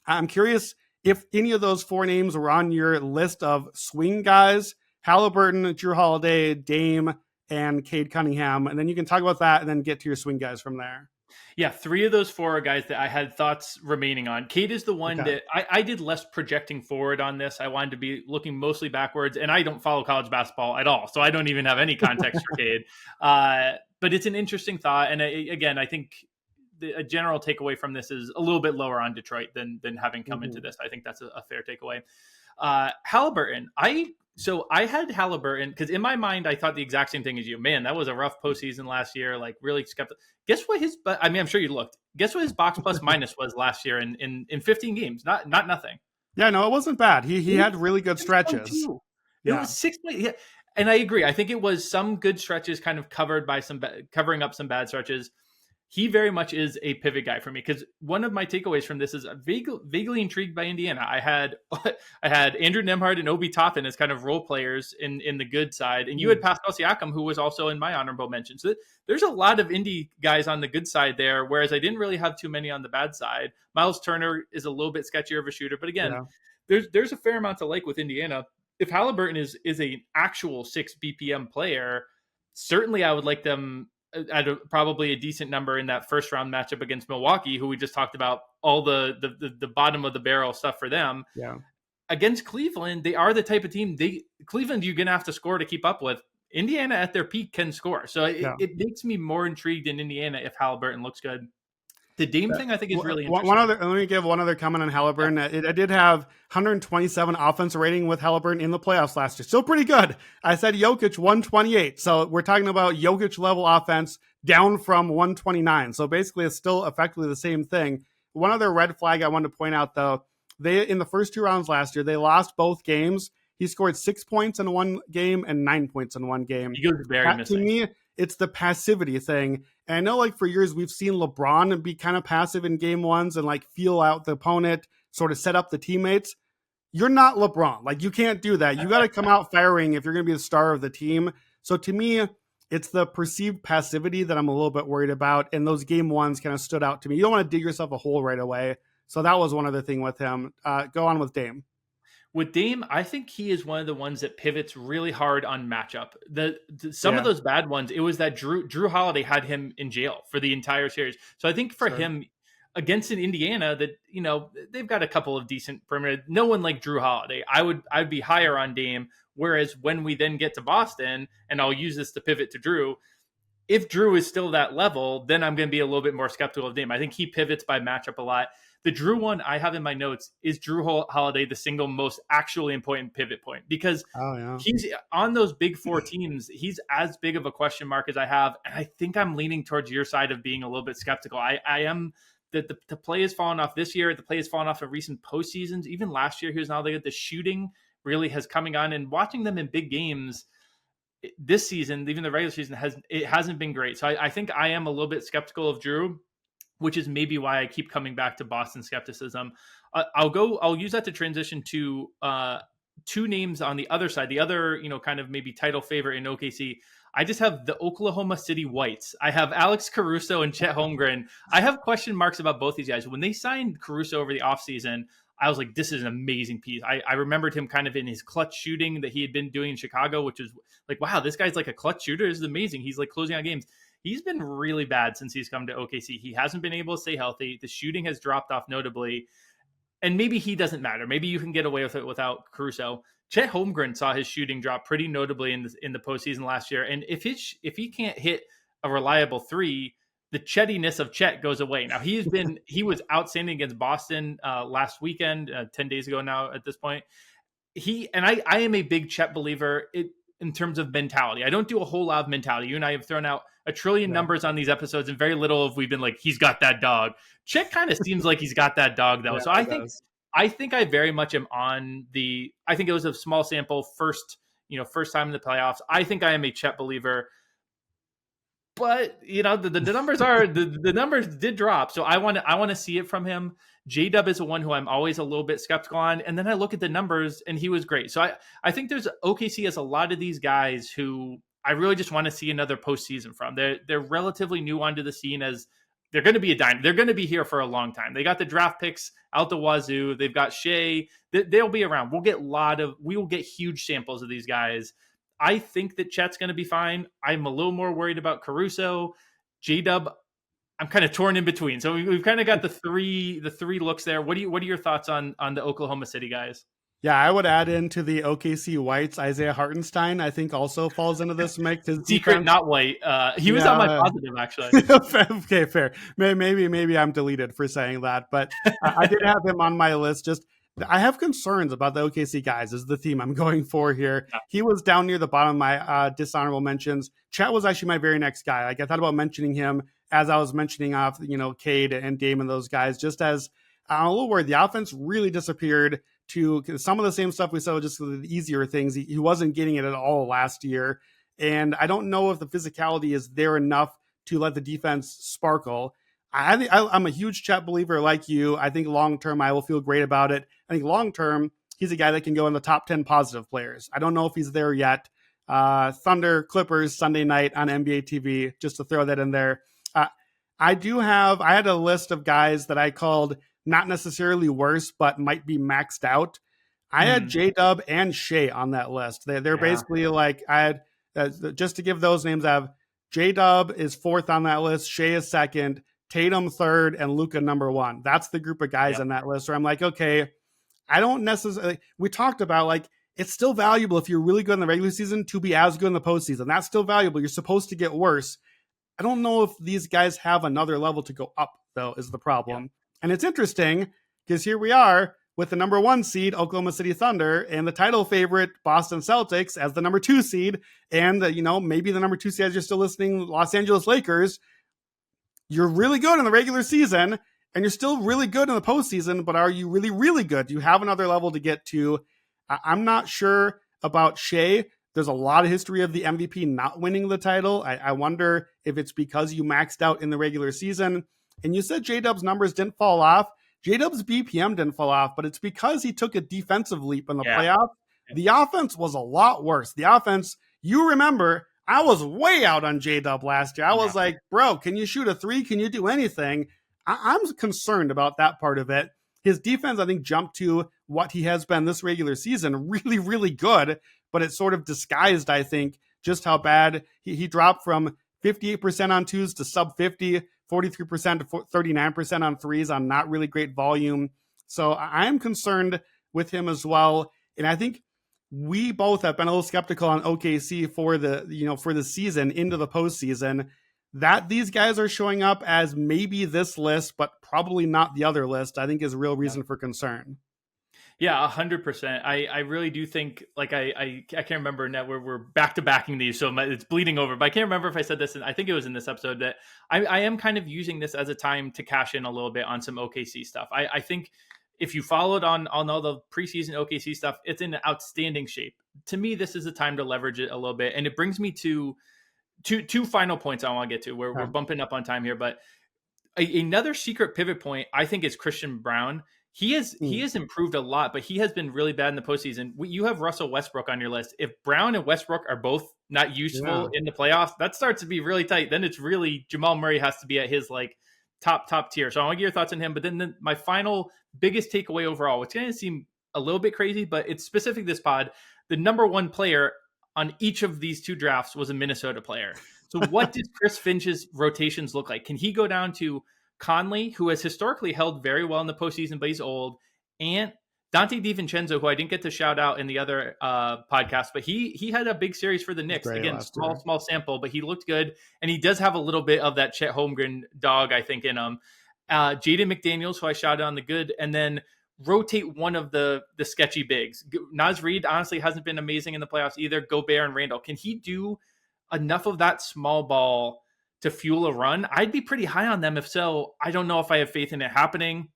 I'm curious if any of those four names were on your list of swing guys: Halliburton, Drew Holiday, Dame, and Cade Cunningham. And then you can talk about that and then get to your swing guys from there. Yeah, three of those four are guys that I had thoughts remaining on. Cade is the one that I did less projecting forward on this. I wanted to be looking mostly backwards, and I don't follow college basketball at all, so I don't even have any context for Cade. But it's an interesting thought, and again, I think a general takeaway from this is a little bit lower on Detroit than having come into this. I think that's a fair takeaway. Halliburton, I had Halliburton because in my mind, I thought the exact same thing as you. Man, that was a rough postseason last year. Like really skeptical. Guess what I'm sure you looked. Guess what his box plus minus was last year in 15 games? Not nothing. Yeah, no, it wasn't bad. He had really good stretches. It was 6. Yeah. And I agree. I think it was some good stretches kind of covering up some bad stretches. He very much is a pivot guy for me because one of my takeaways from this is vaguely intrigued by Indiana. I had Andrew Nembhard and Obi Toppin as kind of role players in the good side, and you had Pascal Siakam, who was also in my honorable mention. So there's a lot of Indy guys on the good side there, whereas I didn't really have too many on the bad side. Miles Turner is a little bit sketchier of a shooter, but again, there's a fair amount to like with Indiana. If Halliburton is an actual 6 BPM player, certainly I would like them at probably a decent number in that first round matchup against Milwaukee, who we just talked about all the bottom of the barrel stuff for them. Yeah. Against Cleveland, they are the type of team Cleveland you're going to have to score to keep up with. Indiana at their peak can score. So it makes me more intrigued in Indiana if Halliburton looks good. The Dame thing I think is really interesting. Let me give one other comment on Halliburton. I did have 127 offensive rating with Halliburton in the playoffs last year. Still pretty good. I said Jokic 128. So we're talking about Jokic level offense down from 129. So basically it's still effectively the same thing. One other red flag I wanted to point out though, they in the first 2 rounds last year, they lost both games. He scored 6 points in one game and 9 points in one game. He goes very missing. To me, it's the passivity thing. And I know like for years we've seen LeBron be kind of passive in game ones and like feel out the opponent, sort of set up the teammates. You're not LeBron. Like you can't do that. You got to come out firing if you're going to be the star of the team. So to me, it's the perceived passivity that I'm a little bit worried about. And those game ones kind of stood out to me. You don't want to dig yourself a hole right away. So that was one other thing with him. Go on with Dame. With Dame, I think he is one of the ones that pivots really hard on matchup. Some of those bad ones, it was that Drew Holiday had him in jail for the entire series. So I think for him against an Indiana that, they've got a couple of decent perimeter. No one like Drew Holiday. I'd be higher on Dame. Whereas when we then get to Boston, and I'll use this to pivot to Drew, if Drew is still that level, then I'm going to be a little bit more skeptical of Dame. I think he pivots by matchup a lot. The Drew one I have in my notes is Drew Holiday, the single most actually important pivot point, because he's on those big 4 teams. He's as big of a question mark as I have. And I think I'm leaning towards your side of being a little bit skeptical. I am that the play has fallen off this year. The play has fallen off in recent postseasons. Even last year, he was not good. The shooting really has coming on, and watching them in big games this season, even the regular season, hasn't been great. So I think I am a little bit skeptical of Drew, which is maybe why I keep coming back to Boston skepticism. I'll use that to transition to 2 names on the other side. The other, kind of maybe title favorite in OKC. I just have the Oklahoma City Whites. I have Alex Caruso and Chet Holmgren. I have question marks about both these guys. When they signed Caruso over the offseason, I was like, this is an amazing piece. I remembered him kind of in his clutch shooting that he had been doing in Chicago, which is like, wow, this guy's like a clutch shooter. This is amazing. He's like closing out games. He's been really bad since he's come to OKC. He hasn't been able to stay healthy. The shooting has dropped off notably. And maybe he doesn't matter. Maybe you can get away with it without Caruso. Chet Holmgren saw his shooting drop pretty notably in the postseason last year. And if he can't hit a reliable 3, the Chettiness of Chet goes away. Now he was outstanding against Boston last weekend, 10 days ago now at this point. I am a big Chet believer in terms of mentality. I don't do a whole lot of mentality. You and I have thrown out a trillion numbers on these episodes, and very little have we been like, he's got that dog. Chet kind of seems like he's got that dog though. Yeah, So I think I very much am on the. I think it was a small sample, first time in the playoffs. I think I am a Chet believer. But the numbers are the numbers did drop, so I want to see it from him. J-Dub is the one who I'm always a little bit skeptical on, and then I look at the numbers and he was great. So I think there's OKC has a lot of these guys who I really just want to see another postseason from. They're relatively new onto the scene, as they're going to be they're going to be here for a long time. They got the draft picks out the wazoo. They've got Shea. They'll be around. We will get huge samples of these guys. I think that Chet's going to be fine. I'm a little more worried about Caruso. J-Dub, I'm kind of torn in between. So we've kind of got the three looks there. What are your thoughts on the Oklahoma City guys? Yeah, I would add into the OKC Whites, Isaiah Hartenstein, I think also falls into this mix. His Secret, defense, not white. He was on my positive, actually. Okay, fair. Maybe I'm deleted for saying that, but I did have him on my list. Just I have concerns about the OKC guys is the theme I'm going for here. Yeah. He was down near the bottom of my dishonorable mentions. Chet was actually my very next guy. Like I thought about mentioning him as I was mentioning off, Cade and Dame and those guys, just as I'm a little worried. The offense really disappeared to some of the same stuff we saw, just the easier things. He wasn't getting it at all last year. And I don't know if the physicality is there enough to let the defense sparkle. I'm a huge Chet believer like you. I think long-term, I will feel great about it. I think long-term, he's a guy that can go in the top 10 positive players. I don't know if he's there yet. Thunder, Clippers, Sunday night on NBA TV, just to throw that in there. I had a list of guys that I called not necessarily worse, but might be maxed out. I had J-Dub and Shea on that list. They're basically like, I had, just to give those names, I have J-Dub is fourth on that list, Shea is second, Tatum third, and Luka number one. That's the group of guys on that list where I'm like, okay, I don't necessarily, we talked about like, it's still valuable if you're really good in the regular season to be as good in the postseason. That's still valuable. You're supposed to get worse. I don't know if these guys have another level to go up, though, is the problem. Yeah. And it's interesting because here we are with the number 1 seed, Oklahoma City Thunder, and the title favorite, Boston Celtics, as the number 2 seed. And, maybe the number 2 seed, as you're still listening, Los Angeles Lakers. You're really good in the regular season, and you're still really good in the postseason, but are you really, really good? Do you have another level to get to? I'm not sure about Shea. There's a lot of history of the MVP not winning the title. I wonder if it's because you maxed out in the regular season. And you said J-Dub's numbers didn't fall off. J-Dub's BPM didn't fall off, but it's because he took a defensive leap in the playoffs. The offense was a lot worse. The offense, you remember, I was way out on J-Dub last year. I was like, bro, can you shoot a 3? Can you do anything? I'm concerned about that part of it. His defense, I think, jumped to what he has been this regular season, really, really good. But it sort of disguised, I think, just how bad he dropped from 58% on twos to sub 50, 43% to 39% on threes on not really great volume. So I am concerned with him as well. And I think we both have been a little skeptical on OKC for the season into the postseason, that these guys are showing up as maybe this list, but probably not the other list, I think is a real reason for concern. Yeah, 100%. I really do think, like, I can't remember now, we're back to backing these, so it's bleeding over, but I can't remember if I said this, and I think it was in this episode, that I am kind of using this as a time to cash in a little bit on some OKC stuff. I think if you followed on all the preseason OKC stuff, it's in outstanding shape. To me, this is a time to leverage it a little bit, and it brings me to two final points I want to get to. We're bumping up on time here, but another secret pivot point, I think, is Christian Brown. He has improved a lot, but he has been really bad in the postseason. You have Russell Westbrook on your list. If Brown and Westbrook are both not useful in the playoffs, that starts to be really tight. Then it's really Jamal Murray has to be at his like top tier. So I want to get your thoughts on him. But then my final biggest takeaway overall, which going to seem a little bit crazy, but it's specific this pod. The number 1 player on each of these 2 drafts was a Minnesota player. So what does Chris Finch's rotations look like? Can he go down to Conley, who has historically held very well in the postseason, but he's old, and Dante DiVincenzo, who I didn't get to shout out in the other podcast, but he had a big series for the Knicks. Again, small sample, but he looked good, and he does have a little bit of that Chet Holmgren dog, I think, in him. Jaden McDaniels, who I shouted on the good, and then rotate one of the sketchy bigs. Naz Reid honestly hasn't been amazing in the playoffs either. Gobert and Randle. Can he do enough of that small ball to fuel a run? I'd be pretty high on them if so. I don't know if I have faith in it happening,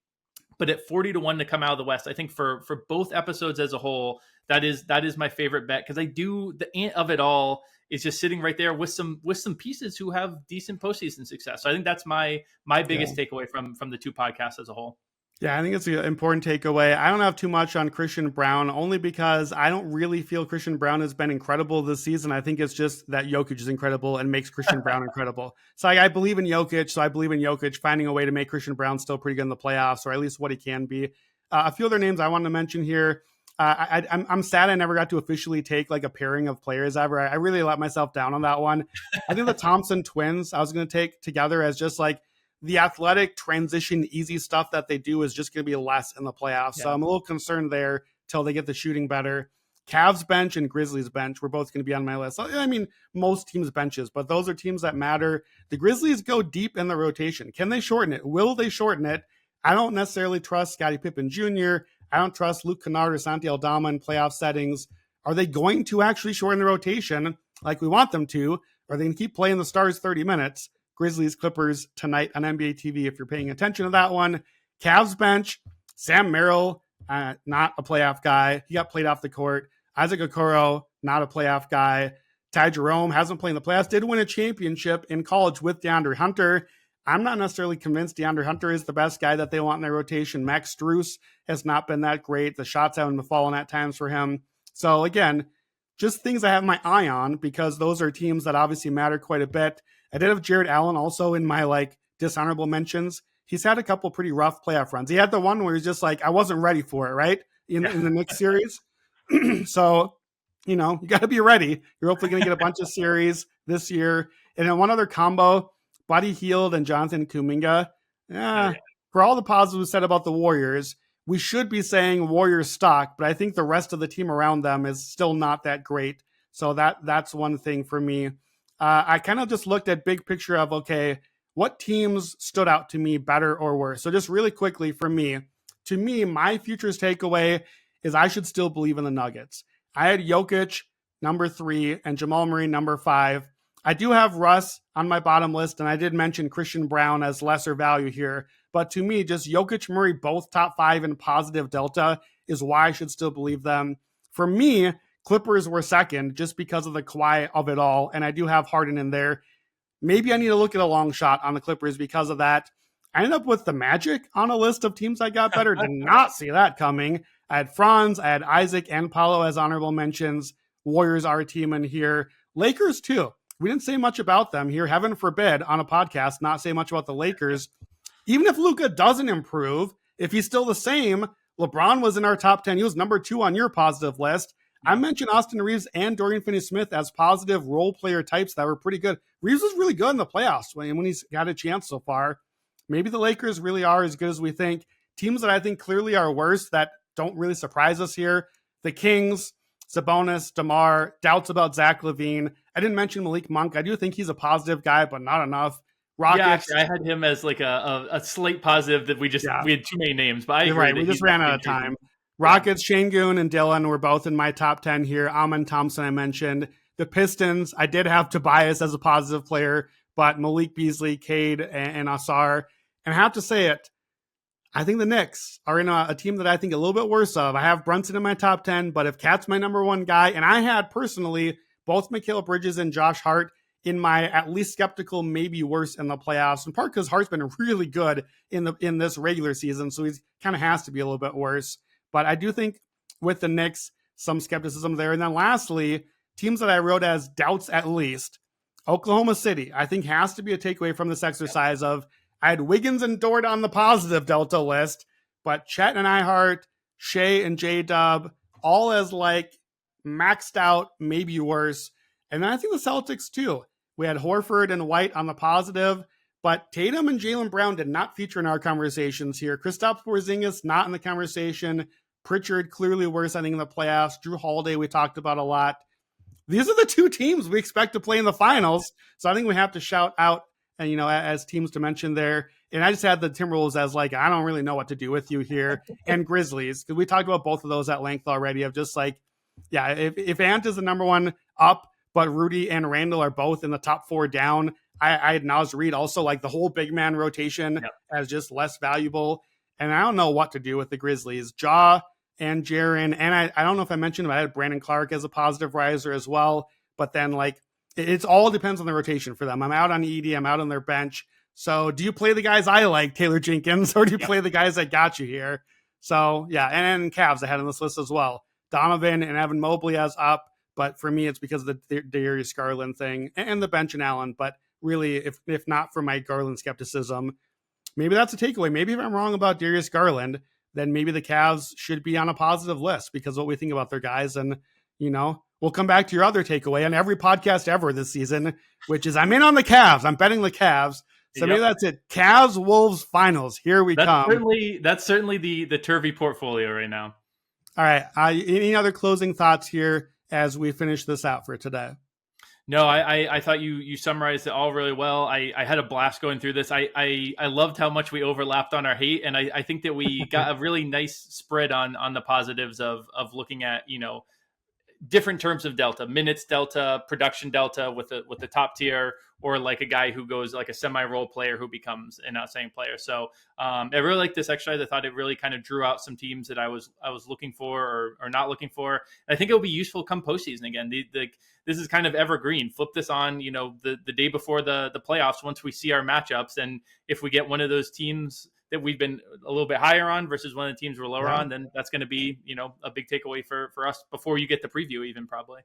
but at 40-1 to come out of the West, I think for both episodes as a whole, that is my favorite bet, because I do, the ant of it all is just sitting right there with some pieces who have decent postseason success. So I think that's my biggest takeaway from the two podcasts as a whole. Yeah, I think it's an important takeaway. I don't have too much on Christian Brown, only because I don't really feel Christian Brown has been incredible this season. I think it's just that Jokic is incredible and makes Christian Brown incredible. So I believe in Jokic, so I believe in Jokic finding a way to make Christian Brown still pretty good in the playoffs, or at least what he can be. A few other names I want to mention here. I'm sad I never got to officially take like a pairing of players ever. I really let myself down on that one. I think the Thompson twins I was going to take together as just like the athletic transition, easy stuff that they do is just going to be less in the playoffs. Yeah. So I'm a little concerned there till they get the shooting better. Cavs bench and Grizzlies bench were both going to be on my list. I mean, most teams' benches, but those are teams that matter. The Grizzlies go deep in the rotation. Can they shorten it? Will they shorten it? I don't necessarily trust Scottie Pippen Jr. I don't trust Luke Kennard or Santi Aldama in playoff settings. Are they going to actually shorten the rotation like we want them to? Or are they going to keep playing the stars 30 minutes? Grizzlies, Clippers tonight on NBA TV if you're paying attention to that one. Cavs bench, Sam Merrill, not a playoff guy. He got played off the court. Isaac Okoro, not a playoff guy. Ty Jerome hasn't played in the playoffs, did win a championship in college with DeAndre Hunter. I'm not necessarily convinced DeAndre Hunter is the best guy that they want in their rotation. Max Strus has not been that great. The shots haven't been falling at times for him. So again, just things I have my eye on because those are teams that obviously matter quite a bit. I did have Jared Allen also in my like dishonorable mentions. He's had a couple pretty rough playoff runs. He had the one where he's just like, I wasn't ready for it, right? In the Knicks series. So, you got to be ready. You're hopefully going to get a bunch of series this year. And then one other combo, Buddy Hield and Jonathan Kuminga. For all the positives said about the Warriors, we should be saying Warriors stock, but I think the rest of the team around them is still not that great. So that's one thing for me. I kind of just looked at big picture of, okay, what teams stood out to me better or worse? So just really quickly to me, my futures takeaway is I should still believe in the Nuggets. I had Jokic, number 3, and Jamal Murray, number 5. I do have Russ on my bottom list, and I did mention Christian Brown as lesser value here. But to me, just Jokic, Murray, both top 5 in positive delta is why I should still believe them. For me, Clippers were second just because of the Kawhi of it all, and I do have Harden in there. Maybe I need to look at a long shot on the Clippers because of that. I ended up with the Magic on a list of teams I got better. Did not see that coming. I had Franz, I had Isaac and Paolo as honorable mentions. Warriors are a team in here. Lakers too. We didn't say much about them here. Heaven forbid on a podcast not say much about the Lakers. Even if Luka doesn't improve, if he's still the same, LeBron was in our top 10. He was number 2 on your positive list. I mentioned Austin Reeves and Dorian Finney-Smith as positive role player types that were pretty good. Reeves was really good in the playoffs when he's got a chance so far. Maybe the Lakers really are as good as we think. Teams that I think clearly are worse that don't really surprise us here. The Kings, Sabonis, DeMar, doubts about Zach LaVine. I didn't mention Malik Monk. I do think he's a positive guy, but not enough. Rockets. Yeah, I had him as like a slate positive that we had too many names, but I agree. Right, we just ran out of time. Rockets, Şengün and Dillon were both in my top 10 here. Amon Thompson I mentioned. The Pistons, I did have Tobias as a positive player, but Malik Beasley, Cade, and Asar. And I have to say it, I think the Knicks are in a team that I think a little bit worse of. I have Brunson in my top 10, but if Cat's my number 1 guy, and I had personally both Mikal Bridges and Josh Hart in my at least skeptical, maybe worse in the playoffs, in part because Hart's been really good in this regular season, so he kind of has to be a little bit worse. But I do think with the Knicks, some skepticism there. And then lastly, teams that I wrote as doubts at least. Oklahoma City, I think has to be a takeaway from this exercise of I had Wiggins and Dort on the positive delta list, but Chet and Ihart, Shea and J-Dub, all as like maxed out, maybe worse. And then I think the Celtics too. We had Horford and White on the positive, but Tatum and Jaylen Brown did not feature in our conversations here. Kristaps Porzingis not in the conversation. Pritchard clearly worse, I think, in the playoffs. Drew Holiday we talked about a lot. These are the 2 teams we expect to play in the finals. So I think we have to shout out, and as teams to mention there. And I just had the Timberwolves as like, I don't really know what to do with you here. And Grizzlies, because we talked about both of those at length already, of just like, yeah, if Ant is the number one up, but Rudy and Randle are both in the top 4 down, I acknowledge Reed also like the whole big man rotation as just less valuable. And I don't know what to do with the Grizzlies. Jaw and Jaren, and I don't know if I mentioned, but I had Brandon Clark as a positive riser as well. But then like it's all depends on the rotation for them. I'm out on Edie, I'm out on their bench. So do you play the guys I like, Taylor Jenkins, or do you play the guys that got you here? So yeah, and then Cavs I had on this list as well. Donovan and Evan Mobley as up, but for me it's because of the Darius Garland thing and the bench and Allen. But really, if not for my Garland skepticism, maybe that's a takeaway. Maybe if I'm wrong about Darius Garland, then maybe the Cavs should be on a positive list because of what we think about their guys. And, we'll come back to your other takeaway on every podcast ever this season, which is I'm in on the Cavs. I'm betting the Cavs. So maybe that's it. Cavs Wolves finals. Here we come. That's certainly the Turvey portfolio right now. All right. Any other closing thoughts here as we finish this out for today? No, I thought you summarized it all really well. I had a blast going through this. I loved how much we overlapped on our hate, and I think that we got a really nice spread on the positives of looking at different terms of delta, minutes delta, production delta with the top tier, or like a guy who goes like a semi-role player who becomes an outstanding player. So I really like this exercise. I thought it really kind of drew out some teams that I was looking for or not looking for. And I think it'll be useful come postseason again. This is kind of evergreen. Flip this on, the day before the playoffs, once we see our matchups. And if we get one of those teams that we've been a little bit higher on versus one of the teams we're lower on, then that's going to be, a big takeaway for us before you get the preview even probably.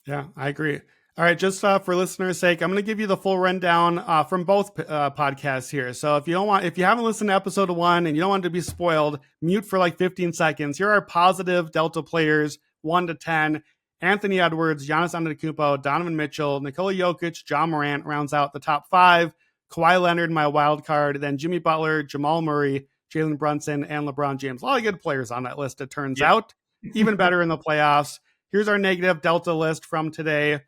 Yeah, I agree. All right, just for listeners' sake, I'm going to give you the full rundown from both podcasts here. So if you haven't listened to episode 1 and you don't want to be spoiled, mute for like 15 seconds. Here are positive Delta players 1 to 10. Anthony Edwards, Giannis Antetokounmpo, Donovan Mitchell, Nikola Jokic, John Morant rounds out the top 5. Kawhi Leonard, my wild card, then Jimmy Butler, Jamal Murray, Jalen Brunson, and LeBron James. A lot of good players on that list, it turns out. Even better in the playoffs. Here's our negative Delta list from today.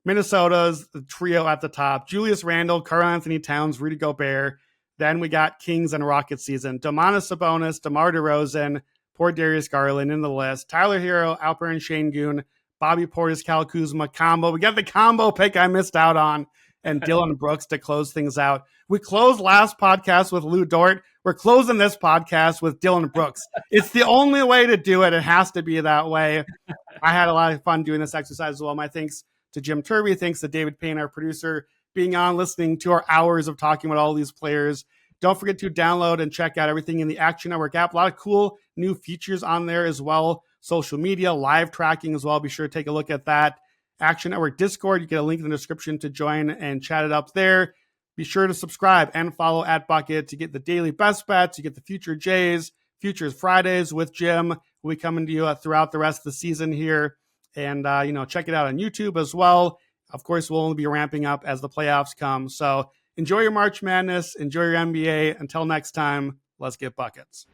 Minnesota's the trio at the top. Julius Randle, Karl-Anthony Towns, Rudy Gobert. Then we got Kings and Rockets season. Domantas Sabonis, DeMar DeRozan, poor Darius Garland in the list. Tyler Hero, Alperen Şengün, Bobby Portis, Kyle Kuzma combo. We got the combo pick I missed out on. And Dylan Brooks to close things out. We closed last podcast with Lou Dort. We're closing this podcast with Dylan Brooks. It's the only way to do it. It has to be that way. I had a lot of fun doing this exercise as well. My thanks to Jim Turvey. Thanks to David Payne, our producer, being on, listening to our hours of talking about all these players. Don't forget to download and check out everything in the Action Network app. A lot of cool new features on there as well. Social media, live tracking as well. Be sure to take a look at that. Action Network Discord. You get a link in the description to join and chat it up there. Be sure to subscribe and follow @Bucket to get the daily best bets. You get the Future Jays, Futures Fridays with Jim. We'll be coming to you throughout the rest of the season here. And, check it out on YouTube as well. Of course, we'll only be ramping up as the playoffs come. So enjoy your March Madness. Enjoy your NBA. Until next time, let's get buckets.